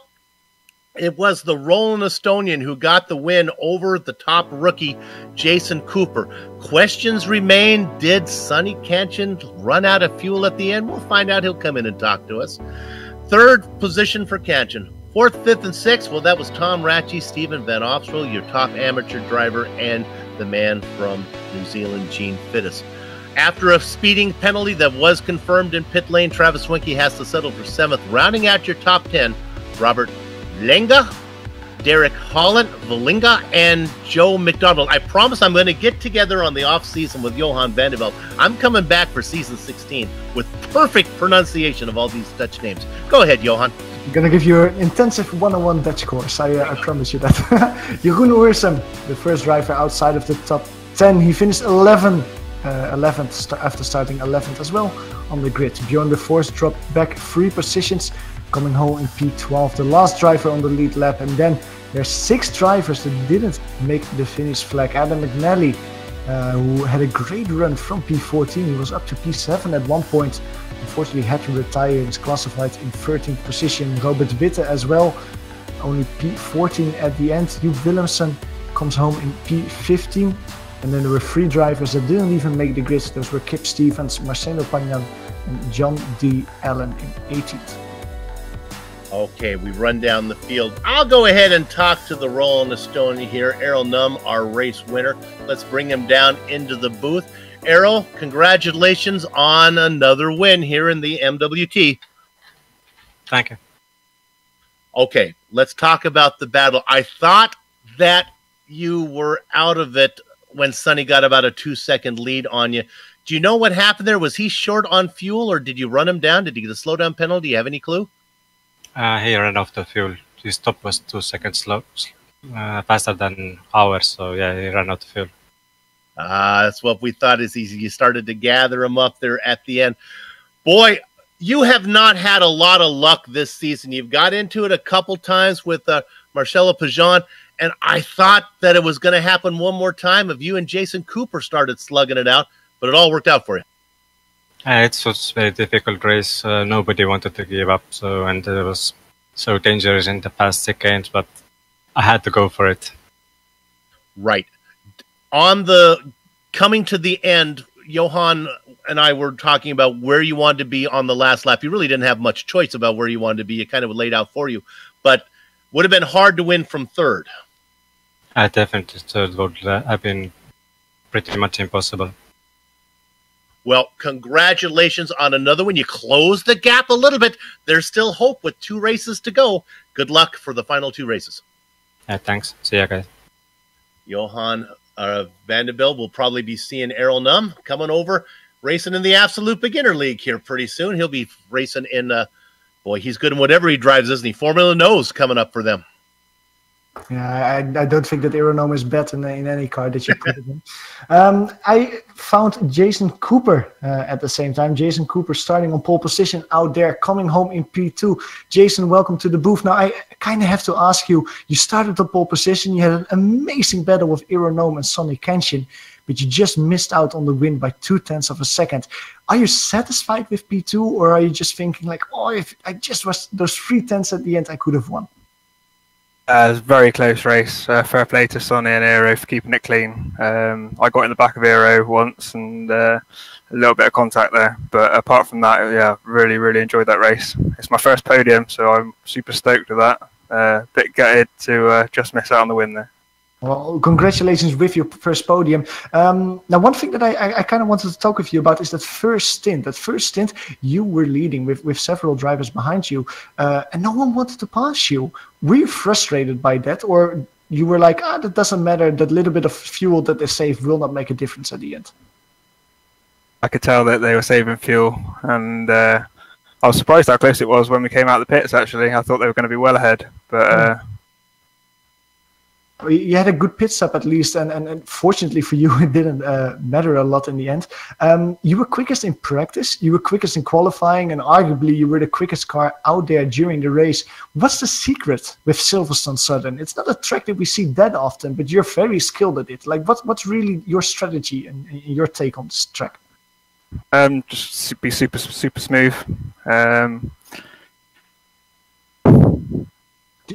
it was the Roland Estonian who got the win over the top rookie, Jason Cooper. Questions remain. Did Sonny Kanchan run out of fuel at the end? We'll find out. He'll come in and talk to us. Third position for Kanchan. Fourth, fifth, and sixth, well, that was Tom Ratchey, Stephen Van Opstroll, your top amateur driver, and the man from New Zealand, Gene Fittis. After a speeding penalty that was confirmed in pit lane, Travis Winky has to settle for 7th. Rounding out your top 10, Robert Lenga, Derek Holland, Valinga, and Joe McDonald. I promise I'm going to get together on the off-season with Johan Vandeveld. I'm coming back for season 16 with perfect pronunciation of all these Dutch names. Go ahead, Johan. I'm going to give you an intensive 101 Dutch course. I promise you that. Jeroen Oersem, the first driver outside of the top 10. He finished 11th after starting 11th as well on the grid. Bjorn de Vos dropped back 3 positions, coming home in P12, the last driver on the lead lap. And then there's 6 drivers that didn't make the finish flag. Adam McNally, who had a great run from P14, he was up to P7 at one point. Unfortunately had to retire. He was classified in 13th position. Robert Witte as well, only P14 at the end. Joep Willemsen comes home in P15. And then there were 3 drivers that didn't even make the grids. Those were Kip Stevens, Marcelo Pagnan, and John D. Allen in 18th. Okay, we run down the field. I'll go ahead and talk to the Rolling Stone here. Errol Num, our race winner. Let's bring him down into the booth. Errol, congratulations on another win here in the MWT. Thank you. Okay, let's talk about the battle. I thought that you were out of it when Sonny got about a 2-second lead on you. Do you know what happened there? Was he short on fuel, or did you run him down? Did he get a slowdown penalty? Do you have any clue? He ran off the fuel. His stop was 2 seconds slow, faster than ours. So yeah, he ran out of fuel. That's what we thought. Is easy. You started to gather him up there at the end. Boy, you have not had a lot of luck this season. You've got into it a couple times with Marcelo Pajan, and I thought that it was going to happen one more time if you and Jason Cooper started slugging it out, but it all worked out for you. It was a very difficult race. Nobody wanted to give up, and it was so dangerous in the past seconds, but I had to go for it. Right. On the coming to the end, Johan and I were talking about where you wanted to be on the last lap. You really didn't have much choice about where you wanted to be. It kind of laid out for you, but would have been hard to win from third. Definitely third would have been pretty much impossible. Well, congratulations on another one. You closed the gap a little bit. There's still hope with 2 races to go. Good luck for the final 2 races. Thanks. See ya, guys. Johan Vanderbilt will probably be seeing Errol Num coming over, racing in the Absolute Beginner League here pretty soon. He'll be racing in, boy, he's good in whatever he drives, isn't he? Formula Nose coming up for them. Yeah, I don't think that Aeronome is bad in any car that you put it in. I found Jason Cooper at the same time. Jason Cooper starting on pole position out there, coming home in P2. Jason, welcome to the booth. Now, I kind of have to ask you, you started on pole position. You had an amazing battle with Aeronome and Sonny Kenshin, but you just missed out on the win by 0.2 of a second. Are you satisfied with P2, or are you just thinking like, oh, if I just was those 0.3 at the end, I could have won? It was a very close race. Fair play to Sonny and Aero for keeping it clean. I got in the back of Aero once and a little bit of contact there. But apart from that, yeah, really, really enjoyed that race. It's my first podium, so I'm super stoked with that. Bit gutted to just miss out on the win there. Well, congratulations with your first podium. Now, one thing that I kind of wanted to talk with you about is that first stint. That first stint, you were leading with several drivers behind you, and no one wanted to pass you. Were you frustrated by that, or you were like, that doesn't matter, that little bit of fuel that they save will not make a difference at the end? I could tell that they were saving fuel, and I was surprised how close it was when we came out of the pits, actually. I thought they were going to be well ahead, but... You had a good pit stop at least, and fortunately for you, it didn't matter a lot in the end. You were quickest in practice, you were quickest in qualifying, and arguably you were the quickest car out there during the race. What's the secret with Silverstone Southern? It's not a track that we see that often, but you're very skilled at it. Like, what's really your strategy and your take on this track? Just be super smooth.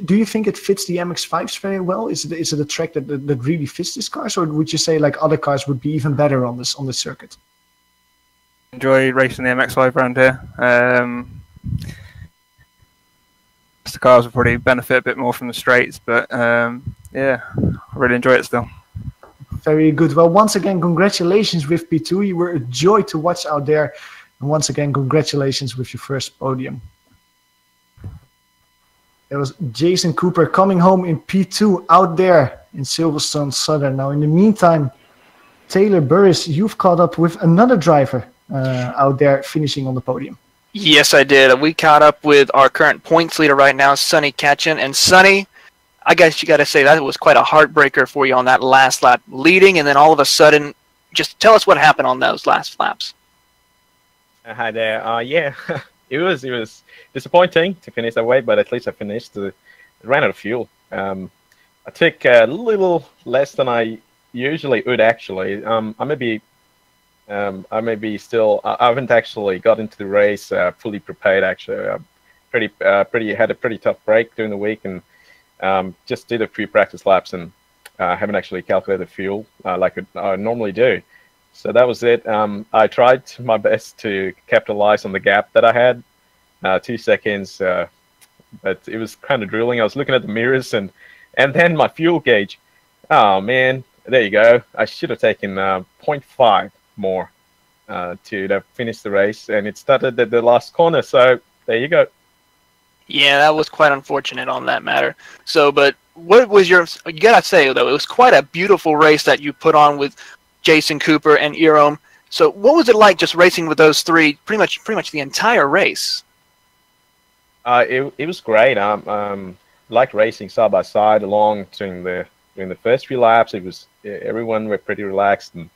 Do you think it fits the MX-5s very well? Is it a track that really fits these cars, or would you say like other cars would be even better on this circuit? Enjoy racing the MX-5 around here. The cars will probably benefit a bit more from the straights, but yeah, I really enjoy it still. Very good. Well, once again, congratulations with P2. You were a joy to watch out there. And once again, congratulations with your first podium. It was Jason Cooper coming home in P2 out there in Silverstone Southern. Now, in the meantime, Taylor Burris, you've caught up with another driver out there finishing on the podium. Yes, I did. We caught up with our current points leader right now, Sonny Katchen. And Sonny, I guess you got to say that was quite a heartbreaker for you on that last lap, leading, and then all of a sudden, just tell us what happened on those last laps. Hi there. Yeah, it was disappointing to finish that way, but at least I finished. Ran out of fuel. I took a little less than I usually would actually. I haven't actually got into the race fully prepared. Actually, had a pretty tough break during the week, and just did a few practice laps, and haven't actually calculated fuel like I normally do. So that was it. I tried my best to capitalize on the gap that I had, 2 seconds, but it was kind of drooling. I was looking at the mirrors, and then my fuel gauge. Oh man, there you go. I should have taken 0.5 more to finish the race, and it started at the last corner. So there you go. Yeah, that was quite unfortunate on that matter. So, but what was you gotta say though, it was quite a beautiful race that you put on with Jason Cooper and Jerome. So what was it like just racing with those three pretty much the entire race? It was great. Like racing side by side along during the first few laps. It was everyone were pretty relaxed and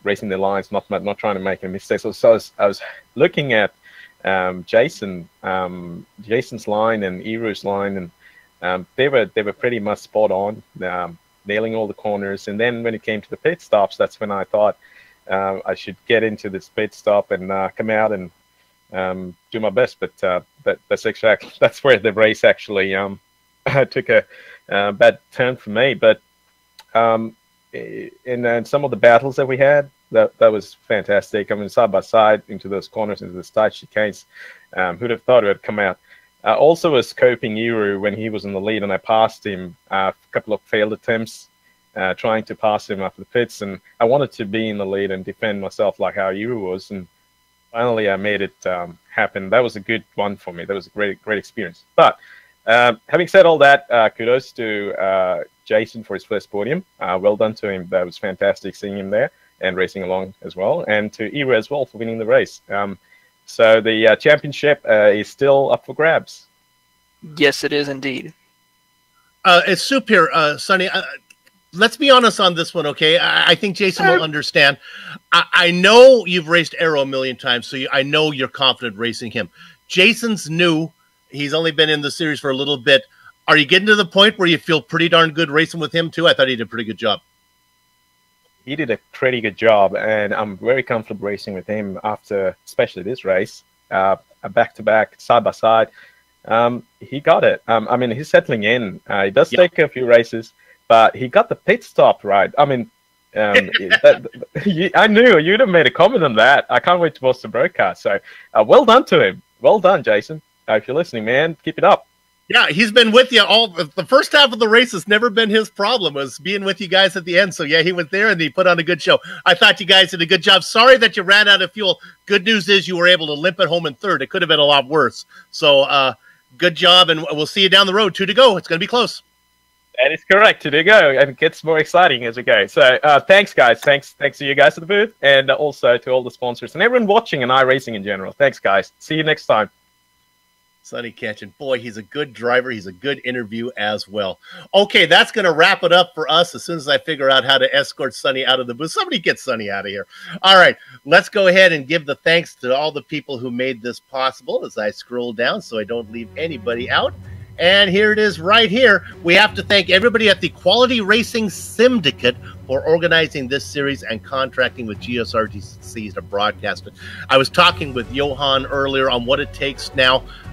racing the lines, not trying to make a mistake. So I was looking at Jason's line and Iru's line, and they were pretty much spot on, nailing all the corners. And then when it came to the pit stops, that's when I thought I should get into this pit stop and come out and do my best. But that's where the race actually took a bad turn for me. But in some of the battles that we had, that was fantastic. I mean, side by side into those corners, into the tight chicanes. Who'd have thought it would come out? Also was coping Iru when he was in the lead, and I passed him a couple of failed attempts trying to pass him after the pits, and I wanted to be in the lead and defend myself like how Iru was, and finally I made it happen. That was a good one for me. That was a great experience. But having said all that, kudos to Jason for his first podium. Well done to him. That was fantastic seeing him there and racing along as well, and to Iru as well for winning the race. So the championship is still up for grabs. Yes, it is indeed. It's Soup here, Sonny. Let's be honest on this one, okay? I think Jason will understand. I know you've raced Arrow a million times, so I know you're confident racing him. Jason's new. He's only been in the series for a little bit. Are you getting to the point where you feel pretty darn good racing with him, too? I thought he did a pretty good job. He did a pretty good job, and I'm very comfortable racing with him after, especially this race, a back-to-back, side-by-side. He got it. I mean, he's settling in. He does take a few races, but he got the pit stop right. I mean, I knew you'd have made a comment on that. I can't wait to watch the broadcast. So, well done to him. Well done, Jason. If you're listening, man, keep it up. Yeah, he's been with you all. The first half of the race has never been his problem, was being with you guys at the end. So, yeah, he was there and he put on a good show. I thought you guys did a good job. Sorry that you ran out of fuel. Good news is you were able to limp it home in third. It could have been a lot worse. So, good job, and we'll see you down the road. 2 to go. It's going to be close. That is correct. 2 to go, and it gets more exciting as we go. So, thanks, guys. Thanks to you guys at the booth, and also to all the sponsors and everyone watching and iRacing in general. Thanks, guys. See you next time. Sonny Katchen. Boy, he's a good driver. He's a good interview as well. Okay, that's going to wrap it up for us as soon as I figure out how to escort Sonny out of the booth. Somebody get Sonny out of here. All right, let's go ahead and give the thanks to all the people who made this possible as I scroll down so I don't leave anybody out. And here it is right here. We have to thank everybody at the Quality Racing Sim-dicate for organizing this series and contracting with GSRC to broadcast it. I was talking with Johan earlier on what it takes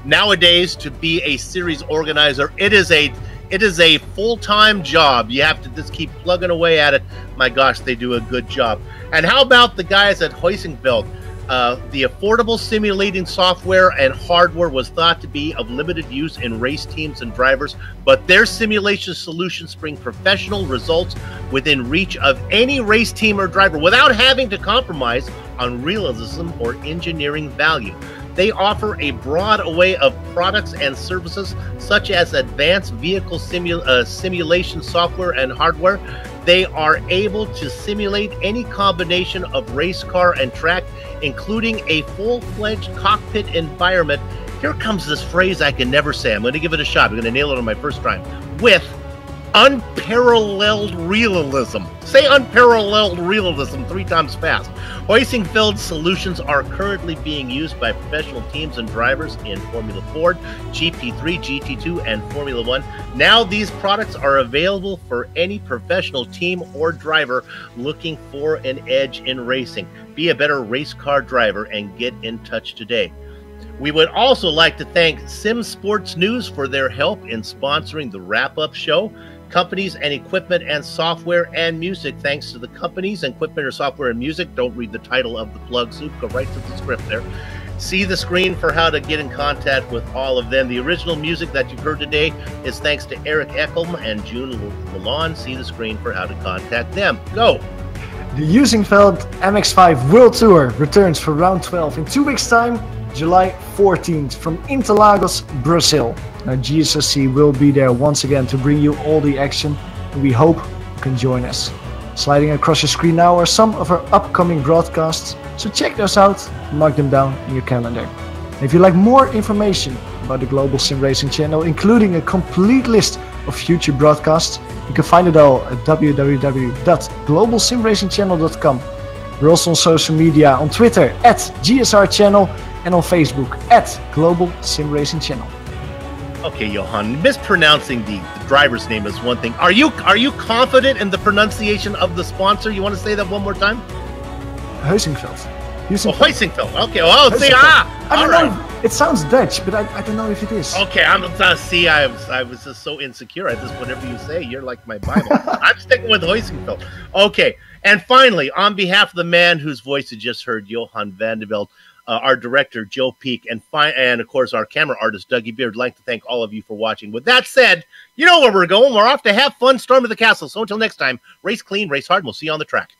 nowadays to be a series organizer. It is a full-time job. You have to just keep plugging away at it. My gosh, they do a good job. And how about the guys at Heusinkveld? The affordable simulating software and hardware was thought to be of limited use in race teams and drivers, but their simulation solutions bring professional results within reach of any race team or driver without having to compromise on realism or engineering value. They offer a broad array of products and services, such as advanced vehicle simulation software and hardware. They are able to simulate any combination of race car and track, including a full-fledged cockpit environment. Here comes this phrase I can never say. I'm going to give it a shot. I'm going to nail it on my first try. With unparalleled realism. Say unparalleled realism 3 times fast. Heusinkveld solutions are currently being used by professional teams and drivers in Formula Ford, GP3, GT2, and Formula 1. Now these products are available for any professional team or driver looking for an edge in racing. Be a better race car driver and get in touch today. We would also like to thank Sim Sports News for their help in sponsoring the wrap-up show. Companies and equipment and software and music. Thanks to the companies and equipment or software and music. Don't read the title of the plug soup. Go right to the script there. See the screen for how to get in contact with all of them. The original music that you've heard today is thanks to Eric Eckelm and June Lalonde. See the screen for how to contact them. Go! The Heusinkveld MX-5 World Tour returns for round 12 in 2 weeks' time, July 14th from Interlagos, Brazil. Now GSRC will be there once again to bring you all the action, and we hope you can join us. Sliding across your screen now are some of our upcoming broadcasts, so check those out and mark them down in your calendar. And if you'd like more information about the Global Sim Racing channel, including a complete list of future broadcasts, you can find it all at www.globalsimracingchannel.com. We're also on social media, on Twitter at GSR Channel and on Facebook at Global Sim Racing Channel. Okay, Johan, mispronouncing the driver's name is one thing. Are you confident in the pronunciation of the sponsor? You want to say that one more time? Heusinkveld. Heusinkveld. Okay. Oh, see, I don't know. It sounds Dutch, but I don't know if it is. Okay, I was just so insecure. I just whatever you say, you're like my Bible. I'm sticking with Heusinkveld. Okay, and finally, on behalf of the man whose voice you just heard, Johan van der Velde, our director, Joe Peak, and of course, our camera artist, Dougie Beard, I'd like to thank all of you for watching. With that said, you know where we're going. We're off to have fun, storm to the castle. So until next time, race clean, race hard, and we'll see you on the track.